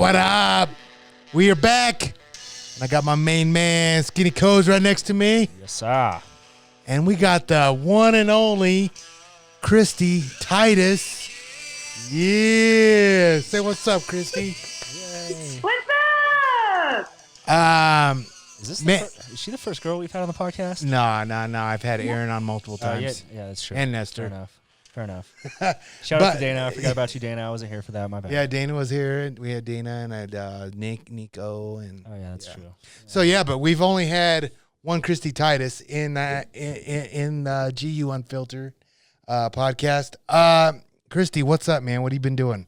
What up? We are back. And I got my main man, Skinny Co's, right next to me. Yes, sir. And we got the one and only Kristy Titus. Yeah. Say what's up, Kristy. Yay. What's up? Is she the first girl we've had on the podcast? No. I've had Aaron on multiple times. Yeah, that's true. And Nestor. Fair enough. Shout out to Dana. I forgot about you, Dana. I wasn't here for that. My bad. Yeah, Dana was here. We had Dana and I had Nico. And Oh, yeah, that's true. Yeah. So, yeah, but we've only had one Kristy Titus in the GU Unfiltered podcast. Kristy, what's up, man? What have you been doing?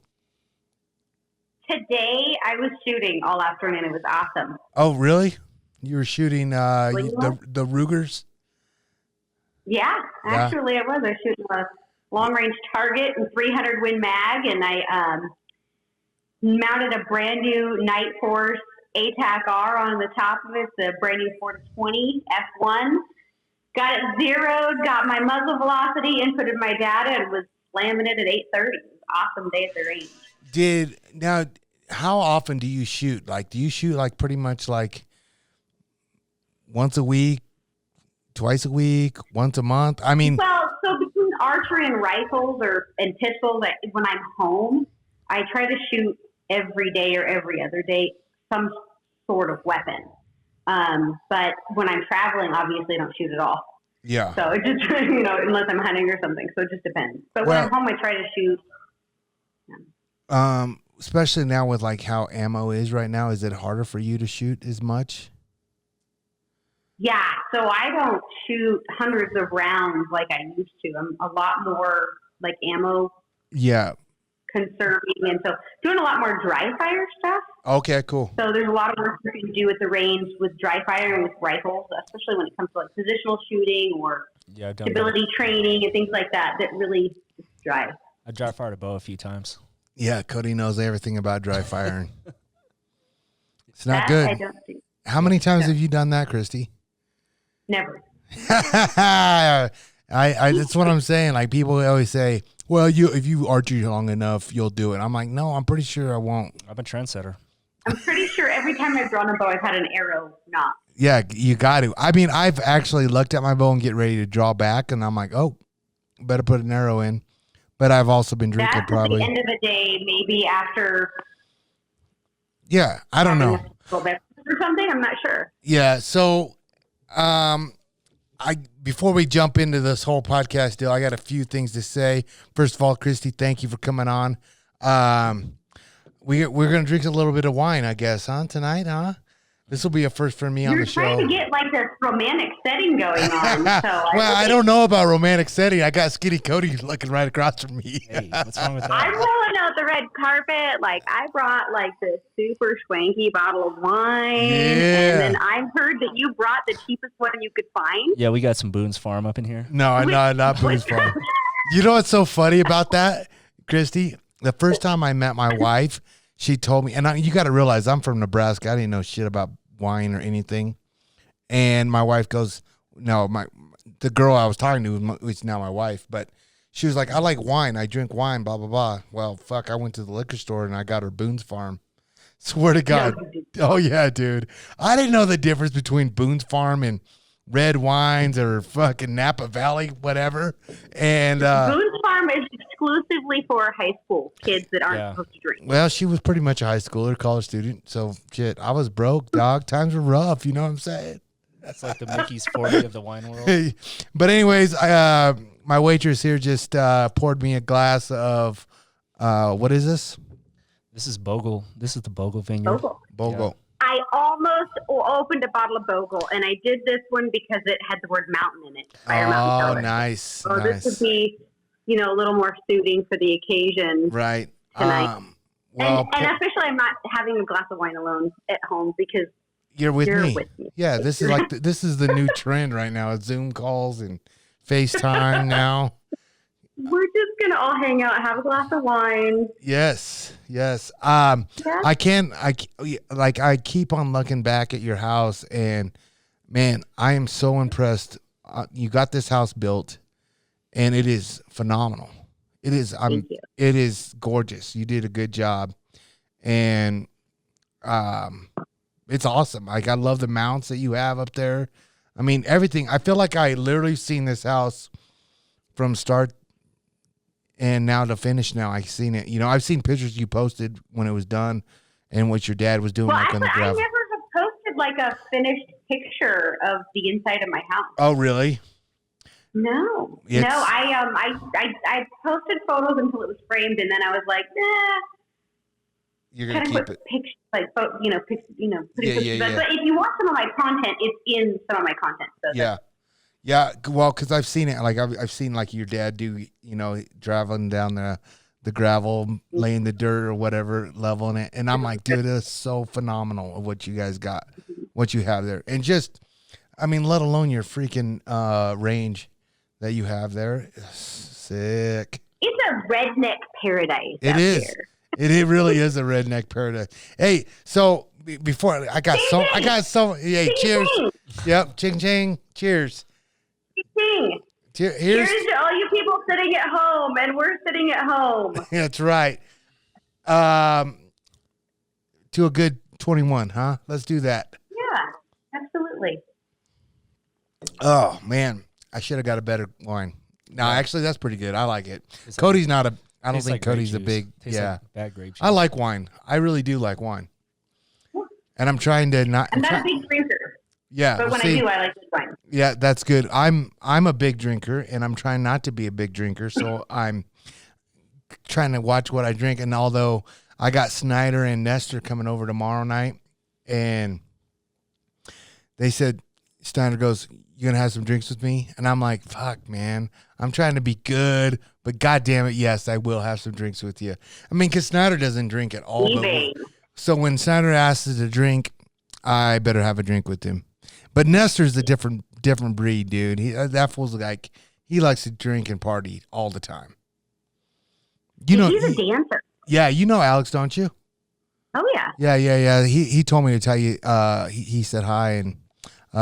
Today I was shooting all afternoon. It was awesome. Oh, really? You were shooting the Rugers? Yeah, actually I was. I was shooting a long-range target and 300 Win Mag, and I mounted a brand new Night Force ATAC R on the top of it, the brand new 420 F1. Got it zeroed, got my muzzle velocity, inputted my data, and was slamming it at 830. It was an awesome day at the range. How often do you shoot? Like, do you shoot like pretty much like once a week, twice a week, once a month? I mean, well, so between archery and rifles and pistols, when I'm home, I try to shoot every day or every other day some sort of weapon. But when I'm traveling, obviously I don't shoot at all. Yeah. So it just, unless I'm hunting or something. So it just depends. But when I'm home, I try to shoot. Yeah. Especially now with like how ammo is right now, is it harder for you to shoot as much? Yeah. So I don't shoot hundreds of rounds like I used to. I'm a lot more like ammo. Yeah. Conserving, and so doing a lot more dry fire stuff. Okay, cool. So there's a lot of work you can do at the range with dry fire and with rifles, especially when it comes to like positional shooting or stability training and things like that really dry. I dry fired a bow a few times. Yeah, Cody knows everything about dry firing. It's not good. I don't think. How many times have you done that, Kristy? Never. I that's what I'm saying. Like, people always say, well, if you archer long enough, you'll do it. I'm like, no, I'm pretty sure I won't. I'm a trendsetter. I'm pretty sure every time I've drawn a bow, I've had an arrow knock. Yeah, you got to. I mean, I've actually looked at my bow and get ready to draw back, and I'm like, oh, better put an arrow in. But I've also been drinking That's probably. At the end of the day, maybe after. Yeah, I don't know. Or something, I'm not sure. Yeah, so before we jump into this whole podcast deal, I got a few things to say. First of all, Kristy, thank you for coming on. We're gonna drink a little bit of wine, I guess, tonight, huh? This will be a first for me on the show. You're trying to get like this romantic setting going on. Well, I don't know about romantic setting. I got Skinny Cody looking right across from me. Hey, what's wrong with that? I'm rolling out the red carpet. Like, I brought like this super swanky bottle of wine. Yeah. And then I heard that you brought the cheapest one you could find. Yeah, we got some Boone's Farm up in here. No, not Boone's Farm. You know what's so funny about that, Kristy? The first time I met my wife, she told me, and you got to realize I'm from Nebraska. I didn't know shit about wine or anything. And my wife goes, no, the girl I was talking to was now my wife, but she was like, I like wine. I drink wine, blah, blah, blah. Well, fuck, I went to the liquor store and I got her Boone's Farm. Swear to God. Oh, yeah, dude. I didn't know the difference between Boone's Farm and red wines or fucking Napa Valley, whatever. And Boone's Farm is exclusively for high school kids that aren't supposed to drink. Well, she was pretty much a high schooler, college student. So, shit, I was broke, dog. Times were rough. You know what I'm saying? That's like the Mickey's 40 of the wine world. But anyways, my waitress here just poured me a glass of, what is this? This is Bogle. This is the Bogle Vineyard. Bogle. Yeah. I almost opened a bottle of Bogle, and I did this one because it had the word mountain in it. Fire Mountain Cellar. Nice. So this would be, a little more suiting for the occasion. Right. Tonight. And officially, I'm not having a glass of wine alone at home because you're with me. Yeah, this is like this is the new trend right now. Zoom calls and FaceTime now. We're just gonna all hang out, have a glass of wine. Yes. I keep on looking back at your house, and man, I am so impressed. You got this house built, and it is phenomenal. It is. It is gorgeous. You did a good job, and It's awesome. Like, I love the mounts that you have up there. I mean, everything. I feel like I literally seen this house from start and now to finish. Now I've seen it. You know, I've seen pictures you posted when it was done and what your dad was doing. Well, like on the I gravel. never have posted like a finished picture of the inside of my house. Oh, really? No, I posted photos until it was framed, and then I was like, nah. You're gonna keep it. Pictures, like putting pictures. Yeah. But if you watch some of my content, it's in some of my content. So Yeah. Well, because I've seen it. Like I've seen like your dad do. You know, driving down the gravel, laying the dirt or whatever, leveling it, and I'm like, dude, that's so phenomenal of what you guys got, what you have there, and just, I mean, let alone your freaking range that you have there. Sick. It's a redneck paradise. It is. Here. It really is a redneck paradise. Hey, so before I got so. Hey, cheers. Yep, ching ching. Cheers. Ching. Here's to all you people sitting at home, and we're sitting at home. That's right. To a good 21, huh? Let's do that. Yeah, absolutely. Oh man, I should have got a better wine. No, actually, that's pretty good. I like it. It's Cody's not a. I don't think like Cody's a grape big. juice. Tastes Yeah, like bad grape juice. I like wine. I really do like wine. And I'm trying to not. I'm not a big drinker. Yeah, but when I do, I like good wine. Yeah, that's good. I'm a big drinker, and I'm trying not to be a big drinker. So I'm trying to watch what I drink. And although I got Snyder and Nestor coming over tomorrow night, and they said Snyder goes, "You gonna have some drinks with me?" And I'm like, "Fuck, man, I'm trying to be good, but God damn it, yes, I will have some drinks with you." I mean, because Snyder doesn't drink at all. So when Snyder asks us to drink, I better have a drink with him. But Nestor's a different breed, dude. That fool's like, he likes to drink and party all the time. You know, he's a dancer. Yeah, you know Alex, don't you? Oh yeah. Yeah. He told me to tell you. He said hi, and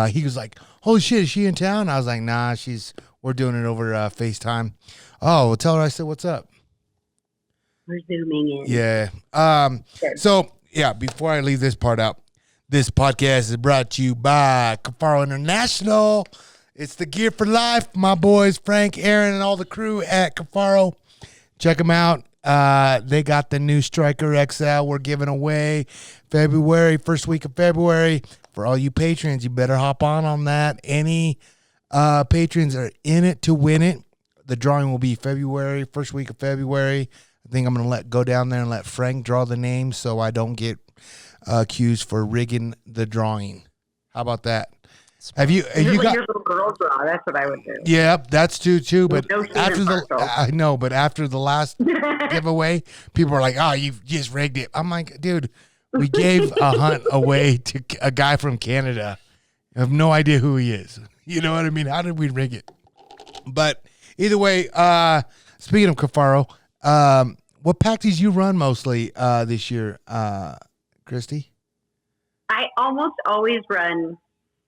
he was like, "Holy shit, is she in town?" I was like, "Nah, we're doing it over FaceTime." Oh, well, tell her I said, "What's up?" We're zooming in. Yeah. So yeah, before I leave this part out. This podcast is brought to you by Cafaro International. It's the gear for life. My boys, Frank, Aaron, and all the crew at Cafaro. Check them out. They got the new Striker XL we're giving away first week of February. For all you patrons, you better hop on that. Any patrons are in it to win it. The drawing will be first week of February. I think I'm going to go down there and let Frank draw the names so I don't get accused for rigging the drawing. How about that? Have you got your little girl draw? That's what I would do. Yeah, that's too. But no I know. But after the last giveaway, people are like, "Oh, you just rigged it." I'm like, dude, we gave a hunt away to a guy from Canada. I have no idea who he is. You know what I mean? How did we rig it? But either way, speaking of Cafaro, what pack did you run mostly this year? Kristy? I almost always run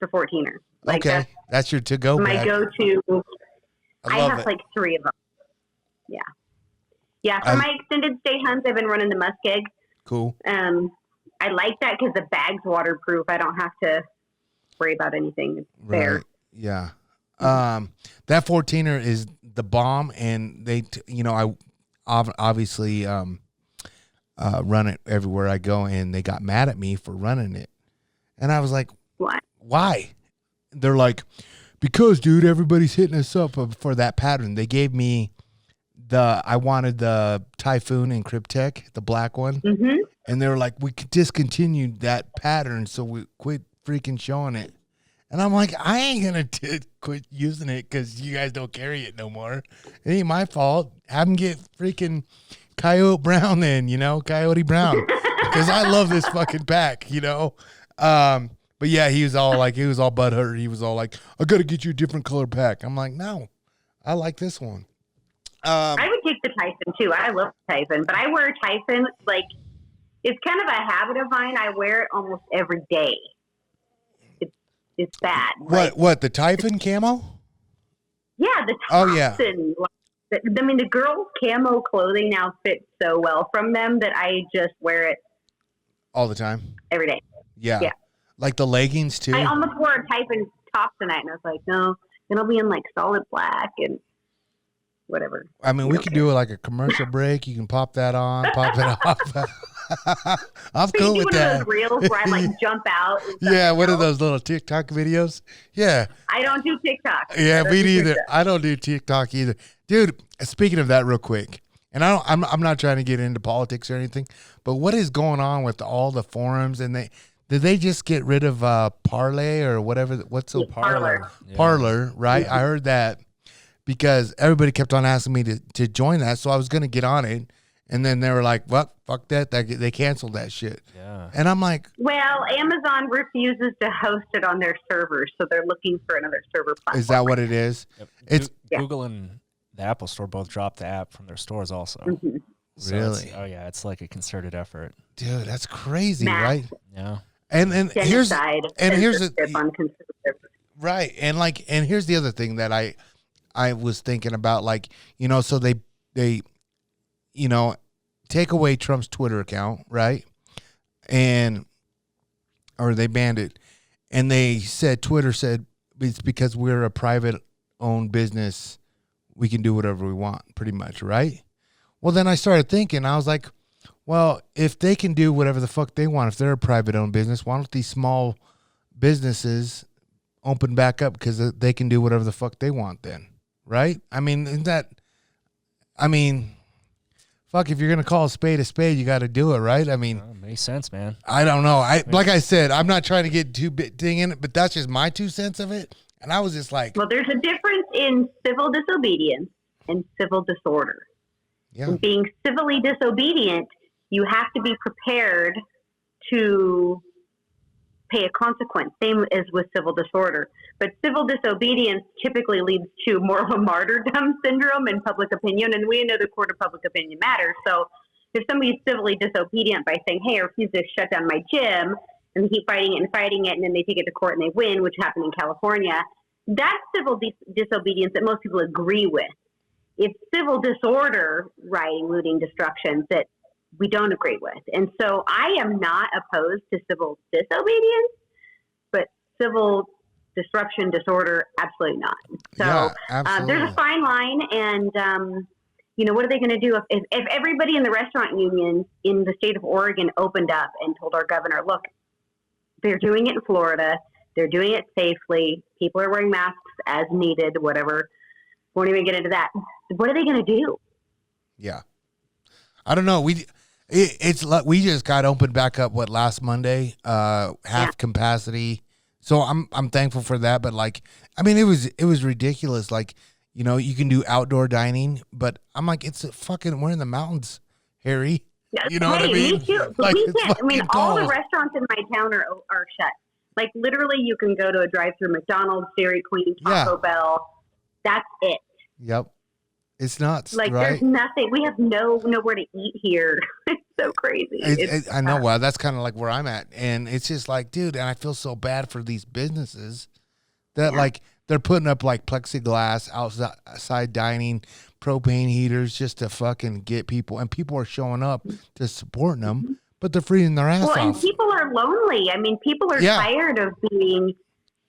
the 14er. Okay, that's your to-go my pack. go-to. I have it. like 3 of them. Yeah. For my extended stay hunts, I've been running the muskeg. Cool. I like that because the bag's waterproof. I don't have to worry about anything. It's there. Yeah. That 14er is the bomb, and they, I obviously run it everywhere I go, and they got mad at me for running it. And I was like, what? Why? They're like, because, dude, everybody's hitting us up for that pattern. They gave me I wanted the Typhoon and Cryptek, the black one. Mm-hmm. And they were like, we discontinued that pattern, so we quit freaking showing it. And I'm like, I ain't going to quit using it because you guys don't carry it no more. It ain't my fault. Have them get freaking Coyote Brown then, Coyote Brown. Because I love this fucking pack, But yeah, he was all butthurt. He was all like, I got to get you a different color pack. I'm like, no, I like this one. I would take the Typhon too. I love Typhon, but I wear Typhon like it's kind of a habit of mine. I wear it almost every day. It's bad. What the Typhon camo? Yeah, the Typhon. Oh yeah. I mean, the girls' camo clothing now fits so well from them that I just wear it all the time. every day. Yeah. Yeah. Like the leggings too. I almost wore a type in top tonight, and I was like, no, it'll be in like solid black and whatever. I mean, we could do like a commercial break. You can pop that on, pop it off. I'm cool with one that. Of those reels where I like jump out. Yeah, one of those little TikTok videos. Yeah. I don't do TikTok. Yeah, me neither. I don't do TikTok either, dude. Speaking of that, real quick, and I'm not trying to get into politics or anything, but what is going on with all the forums? And did they just get rid of Parlay or whatever? What's so Parlor? Parlor, right? I heard that because everybody kept on asking me to join that, so I was gonna get on it, and then they were like, "Well, fuck that!" They canceled that shit. Yeah. And I'm like, well, Amazon refuses to host it on their servers, so they're looking for another server platform. is that what it is? Yep. It's Google and the Apple Store both dropped the app from their stores also. Mm-hmm. So Really? oh yeah, it's like a concerted effort. dude, that's crazy, Math. right? Yeah. And here's Genocide, here's censorship on conservative. right, and here's the other thing that I was thinking about, like, you know, so they you know, take away Trump's Twitter account, right? Or they banned it, and Twitter said it's because we're a private owned business, we can do whatever we want, pretty much, right? Well, then I started thinking, I was like, well, if they can do whatever the fuck they want, if they're a private owned business, why don't these small businesses open back up, because they can do whatever the fuck they want then, right? I mean, fuck, if you're going to call a spade, you got to do it, right? I mean, It makes sense, man. I don't know. Like I said, I'm not trying to get too big thing in it, but that's just my 2 cents of it. And I was just like, Well, there's a difference in civil disobedience and civil disorder. yeah, And being civilly disobedient, you have to be prepared to pay a consequence, same as with civil disorder. But civil disobedience typically leads to more of a martyrdom syndrome in public opinion, and we know the court of public opinion matters. So if somebody's civilly disobedient by saying, hey, I refuse to shut down my gym, and they keep fighting it, and then they take it to court and they win, which happened in California, that's civil disobedience that most people agree with. It's civil disorder, rioting, looting, destruction, that we don't agree with. And so I am not opposed to civil disobedience, but civil disruption, disorder, absolutely not. So yeah, absolutely. there's a fine line, and you know, what are they going to do if everybody in the restaurant union in the state of Oregon opened up and told our governor, look, they're doing it in Florida, they're doing it safely, people are wearing masks as needed, whatever. Won't even get into that. What are they going to do? Yeah, I don't know. It's like we just got opened back up last Monday, half capacity. So I'm thankful for that. But like, I mean, it was ridiculous. Like, you know, you can do outdoor dining, but I'm like, it's we're in the mountains, Harry. Yeah, You know what I mean? Me too. Like, we it's can't. I mean, fucking all the cold. restaurants in my town are shut. Like literally, you can go to a drive-through McDonald's, Dairy Queen, Taco Bell. That's it. Yep. It's nuts, Like right? there's nothing. We have nowhere to eat here. It's so crazy. I know. Well, that's kind of like where I'm at, and it's just like, dude, and I feel so bad for these businesses that like they're putting up like plexiglass outside dining, propane heaters just to fucking get people, and people are showing up to supporting them, but they're freezing their ass Well, and off. people are lonely. I mean, people are tired of being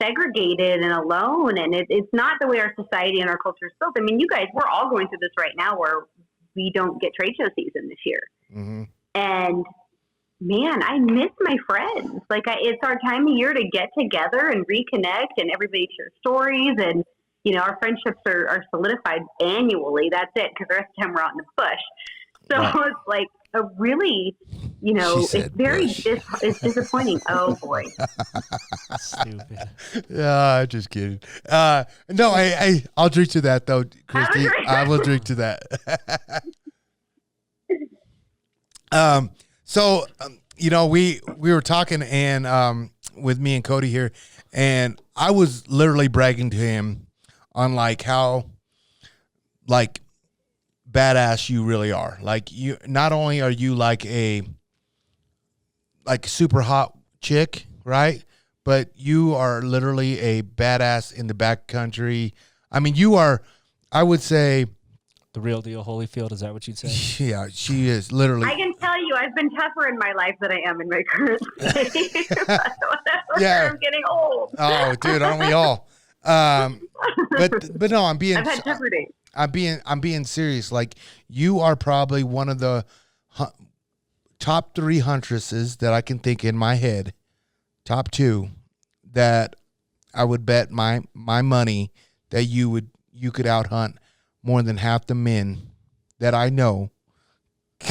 segregated and alone, and it's not the way our society and our culture is built. I mean, you guys, we're all going through this right now where we don't get trade show season this year. Mm-hmm. And man, I miss my friends. Like it's our time of year to get together and reconnect, and everybody shares stories, and you know, our friendships are solidified annually. That's it, because the rest of the time we're out in the bush. So it's like a really, you know, it's very it's disappointing. Oh boy. Stupid. Yeah, I'm just kidding. No, I'll drink to that though, Kristy. I will drink to that. So you know, we were talking and with me and Cody here, and I was literally bragging to him on like how like badass you really are. Like, you not only are you like a super hot chick, right? But you are literally a badass in the backcountry. I mean, you are, I would say, The real deal, Holyfield. Is that what you'd say? yeah, she is literally. I can tell you, I've been tougher in my life than I am in my current state. Yeah. I'm getting old. Oh, dude, aren't we all? But no, I'm being. I've had tougher days. I'm being serious. Like, you are probably one of the top 3 huntresses that I can think in my head. Top 2 that I would bet my money that you could out hunt more than half the men that I know,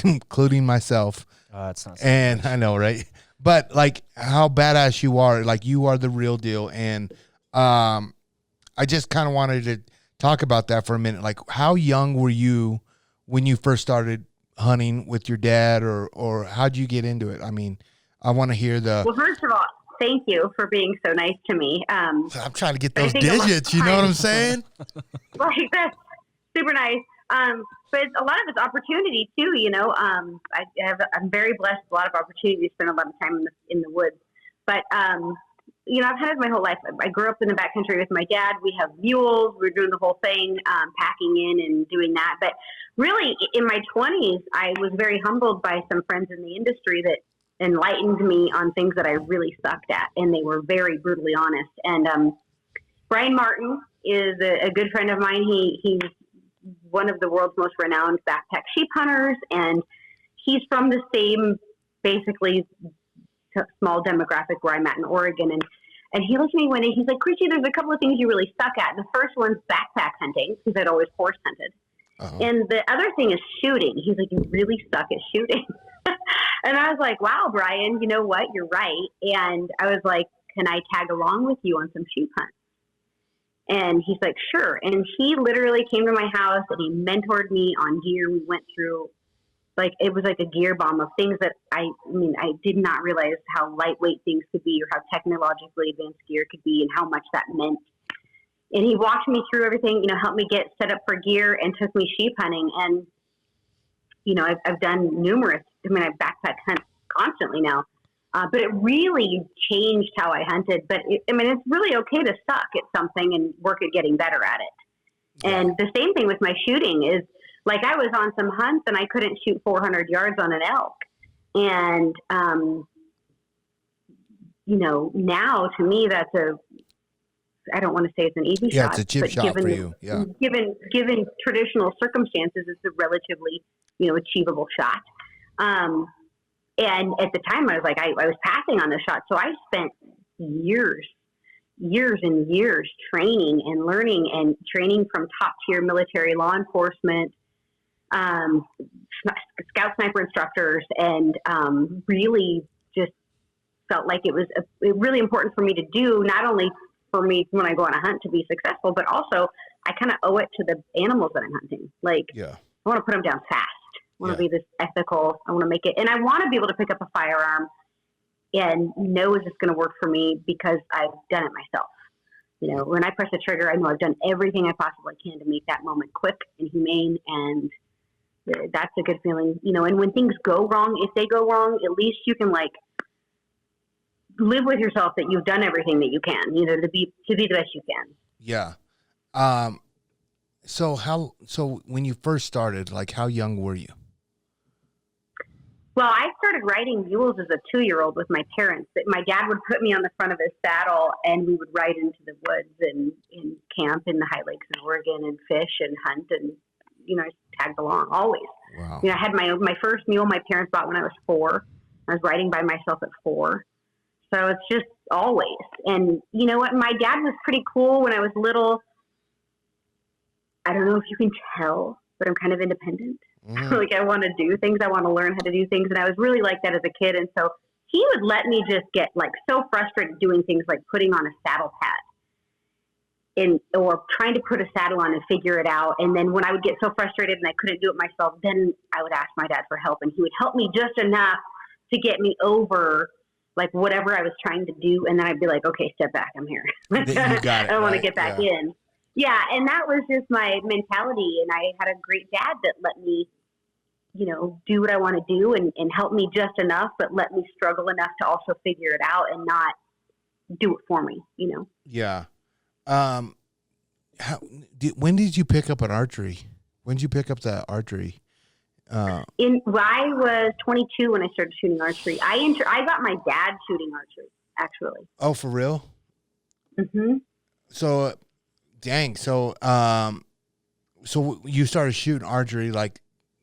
including myself. It's not so And much. I know, right? But like, how badass you are. Like, you are the real deal. And I just kind of wanted to talk about that for a minute. Like, how young were you when you first started hunting with your dad, or how'd you get into it? I mean, I want to hear the. Well, first of all, thank you for being so nice to me. I'm trying to get I those think a lot of digits. You know what I'm times- saying? Like, that's super nice. But a lot of it's opportunity too. You know, I'm very blessed with a lot of opportunity to spend a lot of time in the woods. But you know, I've had it my whole life. I grew up in the backcountry with my dad. We have mules. We're doing the whole thing, packing in and doing that. But really, in my 20s, I was very humbled by some friends in the industry that enlightened me on things that I really sucked at, and they were very brutally honest. And Brian Martin is a good friend of mine. He's one of the world's most renowned backpack sheep hunters, and he's from the same, basically, small demographic where I'm at in Oregon. And he looked at me one day, he's like, Kristy, there's a couple of things you really suck at. The first one's backpack hunting, because I'd always horse hunted. Uh-huh. And the other thing is shooting. He's like, you really suck at shooting. And I was like, wow, Brian, you know what? You're right. And I was like, can I tag along with you on some sheep hunts? And he's like, sure. And he literally came to my house and he mentored me on gear. We went through, like, it was like a gear bomb of things that I did not realize how lightweight things could be, or how technologically advanced gear could be, and how much that meant. And he walked me through everything, you know, helped me get set up for gear, and took me sheep hunting. And, you know, I've done numerous, I backpack hunt constantly now. But it really changed how I hunted. But it's really okay to suck at something and work at getting better at it. Yeah. And the same thing with my shooting is, like, I was on some hunts and I couldn't shoot 400 yards on an elk. And, you know, now to me, I don't want to say it's an easy shot. Yeah, it's a chip shot for you. Yeah. Given traditional circumstances, it's a relatively, you know, achievable shot. And at the time, I was like, I was passing on the shot. So I spent years and years training and learning, and training from top tier military law enforcement, scout sniper instructors, and really just felt like it was really important for me to do, not only for me when I go on a hunt to be successful, but also I kind of owe it to the animals that I'm hunting. Like, yeah. I want to put them down fast. I want to be this ethical. I want to make it, and I want to be able to pick up a firearm and know, is this going to work for me, because I've done it myself. You know, when I press the trigger, I know I've done everything I possibly can to make that moment quick and humane, and that's a good feeling. You know, and when things go wrong, if they go wrong, at least you can, like, live with yourself that you've done everything that you can, you know, to be the best you can. Yeah. So when you first started, like, how young were you? Well, I started riding mules as a 2-year-old with my parents. My dad would put me on the front of his saddle, and we would ride into the woods and camp in the high lakes in Oregon, and fish and hunt, and, you know, I tagged along always. Wow. You know, I had my first mule my parents bought when I was 4. I was riding by myself at 4. So it's just always. And you know what? My dad was pretty cool when I was little. I don't know if you can tell, but I'm kind of independent. Mm-hmm. Like, I want to do things. I want to learn how to do things. And I was really like that as a kid. And so he would let me just get, like, so frustrated doing things like putting on a saddle pad or trying to put a saddle on and figure it out. And then when I would get so frustrated and I couldn't do it myself, then I would ask my dad for help, and he would help me just enough to get me over, like, whatever I was trying to do. And then I'd be like, okay, step back. I'm here. You got it, I want to get back in. Yeah. And that was just my mentality. And I had a great dad that let me, you know, do what I want to do and help me just enough, but let me struggle enough to also figure it out and not do it for me, you know? Yeah. When did you pick up an archery? When did you pick up the archery? I was 22 when I started shooting archery. I got my dad shooting archery, actually. Oh, for real? Mm-hmm. So, dang. So, so you started shooting archery like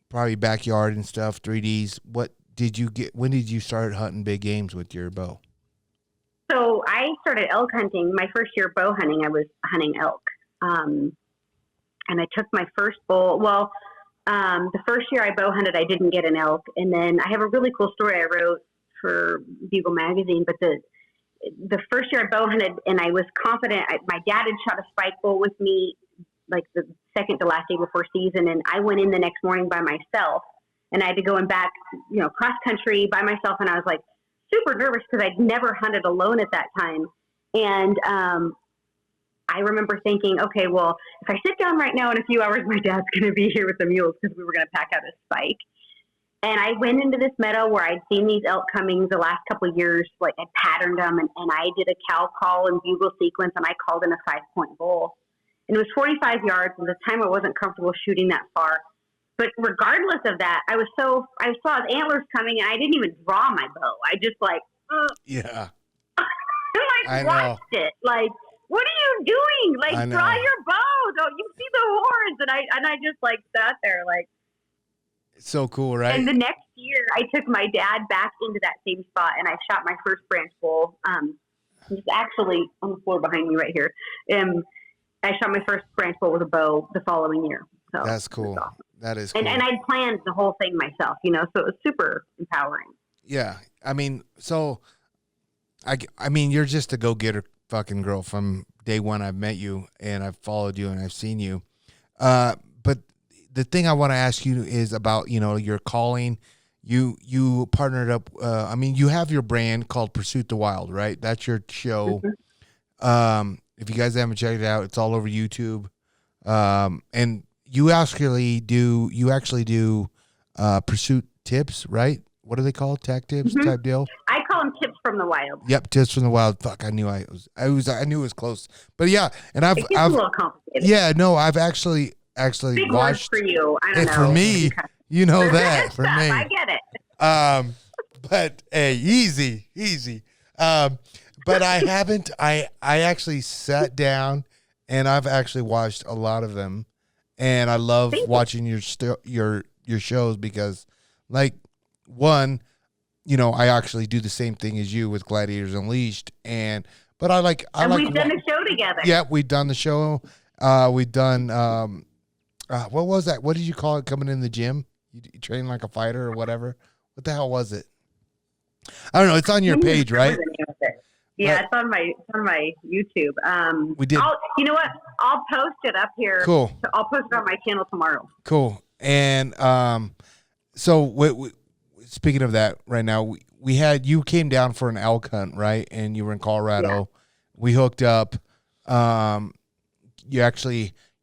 probably backyard and stuff, 3Ds. What did you get? When did you start hunting big games with your bow? So I started elk hunting. My first year bow hunting, I was hunting elk. And I took my first bull. Well, the first year I bow hunted, I didn't get an elk. And then I have a really cool story I wrote for Bugle magazine. But the first year I bow hunted, and I was confident. My dad had shot a spike bull with me, like the second to last day before season. And I went in the next morning by myself, and I had to go in back, cross country by myself. And I was like super nervous because I'd never hunted alone at that time. And, I remember thinking, okay, well, if I sit down right now in a few hours, my dad's going to be here with the mules because we were going to pack out a spike. And I went into this meadow where I'd seen these elk coming the last couple of years. Like I patterned them, and I did a cow call and bugle sequence, and I called in a 5-point bull. And it was 45 yards. And at the time I wasn't comfortable shooting that far. But regardless of that, I saw his antlers coming, and I didn't even draw my bow. I just yeah. I watched it. Like, what are you doing? Like, draw your bow. Don't you see the horns? And I just sat there like. It's so cool, right? And the next year, I took my dad back into that same spot, and I shot my first branch bull. It's actually on the floor behind me right here. I shot my first branch bull with a bow the following year. So that's cool. Awesome. That is cool. And I'd planned the whole thing myself, so it was super empowering. Yeah, I mean, so I mean, you're just a go-getter fucking girl from day one. I've met you and I've followed you and I've seen you. But the thing I want to ask you is about, your calling. You partnered up. I mean, you have your brand called Pursuit the Wild, right? That's your show. Mm-hmm. If you guys haven't checked it out, it's all over YouTube. And you actually do pursuit tips, right? What are they called? Tech tips type deal? I call them tips from the wild. Yep, tips from the wild. Fuck, I knew I knew it was close. But yeah, and I've a little complicated. Yeah, no, I've actually big watched words for you. I don't know. For me, you know that. For me. I get it. But hey, easy. But I haven't I actually sat down and I've actually watched a lot of them, and I love watching your shows because, like, one, I actually do the same thing as you with Gladiators Unleashed, but we've done the show together. Yeah, we've done the show. We've done what was that? What did you call it? Coming in the gym, you train like a fighter or whatever. What the hell was it? I don't know. It's on your page, right? Yeah, it's on my YouTube. We did. You know what? I'll post it up here. Cool. I'll post it on my channel tomorrow. Cool. And so speaking of that, right now you came down for an elk hunt, right? And you were in Colorado. Yeah. We hooked up.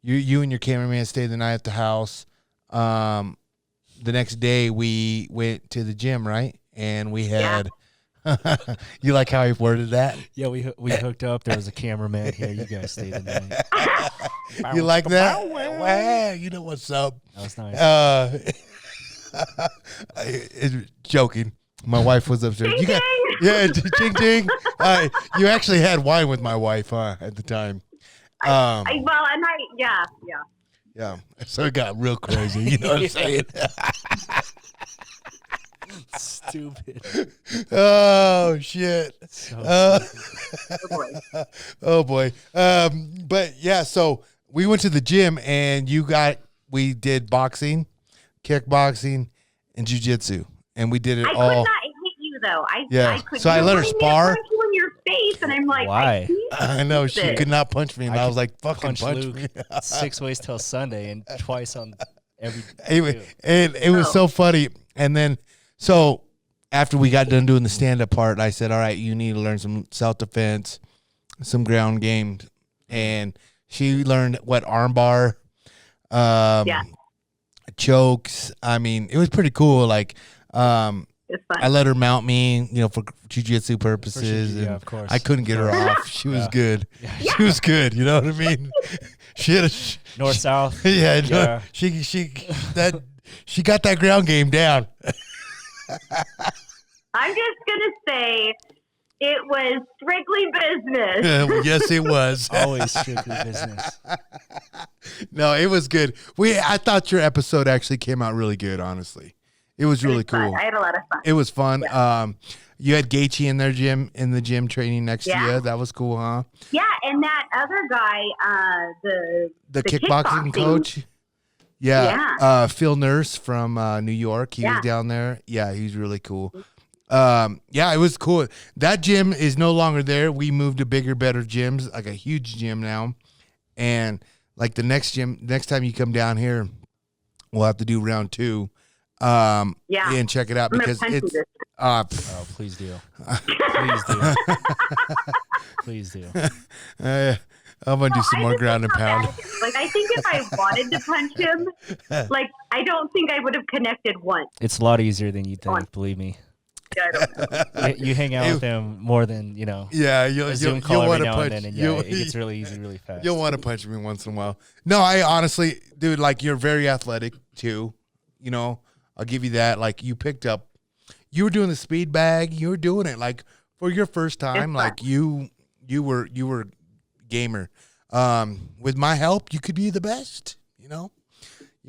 You and your cameraman stayed the night at the house. The next day we went to the gym, right? And we had. You like how I worded that? Yeah, we hooked up. There was a cameraman here. You guys stayed the night. You like that? Wow, you know what's up. That was nice. Joking. My wife was upstairs. Ching ching. You actually had wine with my wife, at the time. Yeah. So it got real crazy. You know what I'm saying? Stupid. Oh shit. So oh boy. But yeah, so we went to the gym and we did boxing, kickboxing, and jiu-jitsu, and we did it all. I could not hit you though. I could. So I let her spar. Punch you in your face, and I'm like, why? I know she could not punch me, and I was like, "Fucking punch Luke me." 6 ways till Sunday, and twice on every. Anyway, and it was so funny, and then. So after we got done doing the stand-up part, I said, all right, you need to learn some self-defense, some ground game. And she learned armbar, chokes. I mean, it was pretty cool. Like, I let her mount me, for jiu-jitsu purposes. Yeah, of course. I couldn't get her off. She was good. Yeah. She was good. You know what I mean? She had north-south. Yeah. She She got that ground game down. I'm just going to say it was strictly business. Yes, it was. Always strictly business. No, it was good. I thought your episode actually came out really good, honestly. It was really cool. I had a lot of fun. It was fun. Yeah. You had Gaethje in the gym training next to you. That was cool, huh? Yeah, and that other guy, the kickboxing coach. Yeah. Phil Nurse from New York. He was down there. Yeah, he's really cool. Yeah, it was cool. That gym is no longer there. We moved to bigger, better gyms, like a huge gym now. And like the next time you come down here, we'll have to do round 2. And check it out because it's oh, please do. Please do. Please do. I'm gonna do some more ground and pound. Like, I think if I wanted to punch him, like, I don't think I would have connected once. It's a lot easier than you think, believe me. I don't know. You hang out with him more than, Yeah, a Zoom call every now and then, and it gets really easy, really fast. You'll want to punch me once in a while. No, I honestly, dude, like, you're very athletic too. I'll give you that. Like, you were doing the speed bag. You were doing it like for your first time. Like you were gamer. With my help, you could be the best. You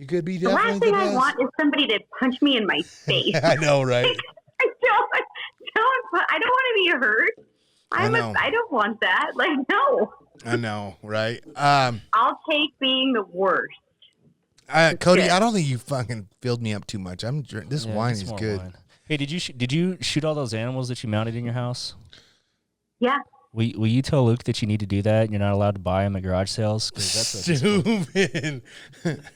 could be the definitely last thing the best. I want is somebody to punch me in my face. I know, right? I don't want to be hurt. I don't want that. Like, no. I know, right? I'll take being the worst. Cody, I don't think you fucking filled me up too much. This wine is good. Wine. Hey, did you shoot all those animals that you mounted in your house? Yeah. Will you tell Luke that you need to do that and you're not allowed to buy them at garage sales? That's stupid.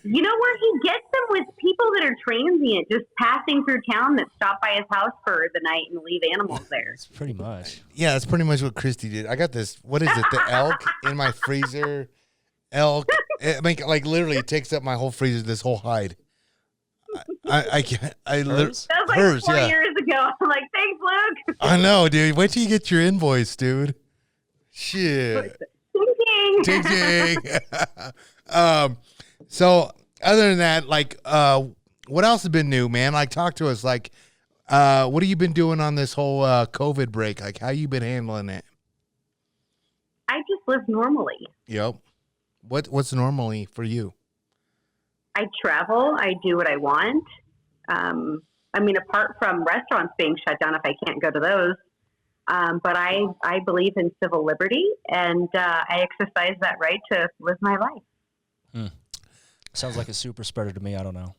You know where he gets them? With people that are transient, just passing through town that stop by his house for the night and leave animals there. That's pretty much. Yeah, that's pretty much what Kristy did. I got this, what is it, the elk in my freezer. Elk. I mean, like, literally, it takes up my whole freezer, this whole hide. I can't. Hers? That was like 4 years ago. I'm like, thanks, Luke. I know, dude. Wait till you get your invoice, dude. Shit. Ting, ting. So other than that, like, what else has been new, man? Like, talk to us. Like, what have you been doing on this whole COVID break? Like, how you been handling it? I just live normally. Yep. What's normally for you? I travel. I do what I want. I mean, apart from restaurants being shut down, if I can't go to those. But I believe in civil liberty, and I exercise that right to live my life. Sounds like a super spreader to me. I don't know.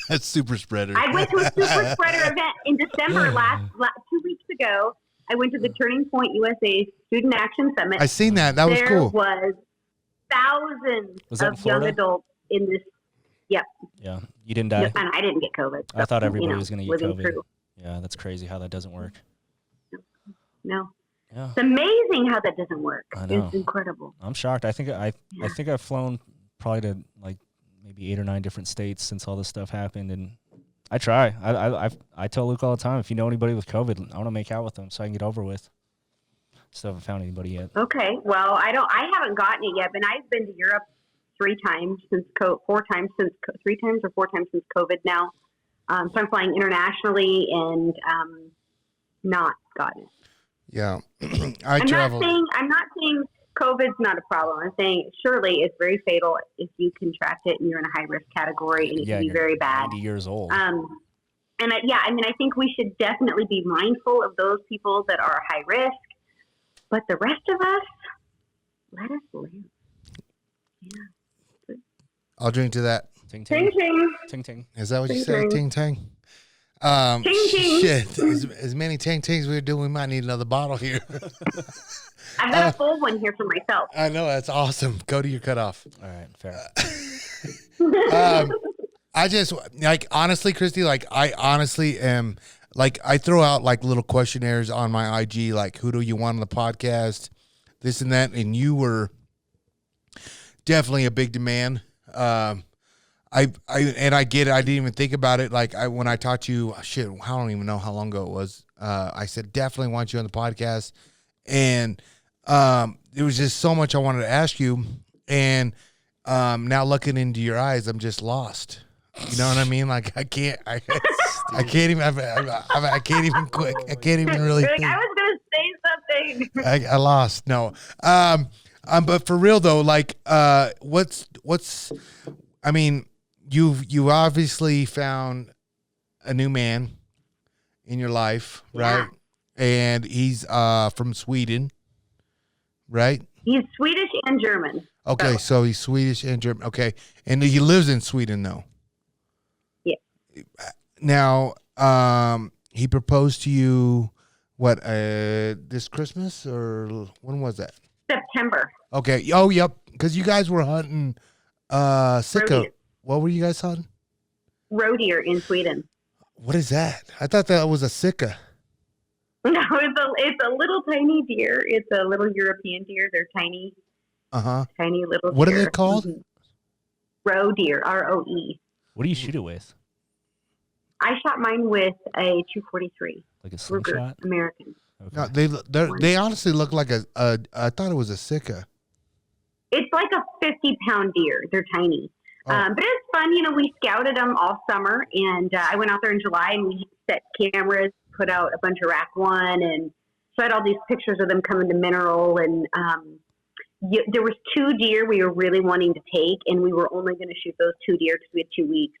That's super spreader. I went to a super spreader event in December last 2 weeks ago. I went to the Turning Point USA Student Action Summit. I seen that. That was cool. There was thousands of young adults in this. Yep. Yeah. You didn't die? And I didn't get COVID. So, I thought everybody was going to get COVID. Through. Yeah, that's crazy how that doesn't work. No. Yeah. It's amazing how that doesn't work. I know. It's incredible. I'm shocked. I think I've flown probably to like maybe 8 or 9 different states since all this stuff happened, and I try. I tell Luke all the time, if you know anybody with COVID, I want to make out with them so I can get over with. Still haven't found anybody yet. Okay. Well, I haven't gotten it yet, but I've been to Europe 3 times since 4 times since COVID now. So I'm flying internationally and not gotten it. Yeah. I'm not saying COVID's not a problem. I'm saying surely it's very fatal if you contract it and you're in a high risk category, and it can be very bad. 90 years old. And I think we should definitely be mindful of those people that are high risk, but the rest of us, let us live. Yeah. I'll drink to that. Ting ting. Ting ting. Ting ting. Is that what you say? Ting ting. Ting ting. Shit. As many ting tings we're doing, we might need another bottle here. I've got a full one here for myself. I know, that's awesome. Cody, you're cut off. All right, fair. I just, like, honestly, Kristy, like, I honestly am, like, I throw out, like, little questionnaires on my IG, like, who do you want on the podcast, this and that, and you were definitely a big demand. I get it. I didn't even think about it. Like, when I talked to you, shit, I don't even know how long ago it was. I said, definitely want you on the podcast. And there was just so much I wanted to ask you. And now looking into your eyes, I'm just lost. You know what I mean? Like I can't even quick. I can't even really You're like, think. I was gonna say something. I lost. No. But for real though, like, what's, I mean, you obviously found a new man in your life, right? And he's from Sweden, right? He's Swedish and German. Okay, so he's Swedish and German. Okay, and he lives in Sweden though. Yeah. Now, he proposed to you what, this Christmas, or when was that? September. Okay. Oh, yep. Because you guys were hunting sicko. Roe What were you guys hunting? Roe deer in Sweden. What is that? I thought that was a sicka. No, it's a little tiny deer. It's a little European deer. They're tiny. Tiny little What deer. are they called? Mm-hmm. Roe deer, ROE. What do you shoot it with? I shot mine with a 243. Like a Ruger slingshot? American. Okay. No, they honestly look like I thought it was a sicka. It's like a 50-pound deer. They're tiny. Oh. But it's fun. You know, we scouted them all summer, and I went out there in July, and we set cameras, put out a bunch of rack one, and so I had all these pictures of them coming to mineral. And there was 2 deer we were really wanting to take, and we were only going to shoot those 2 deer because we had 2 weeks.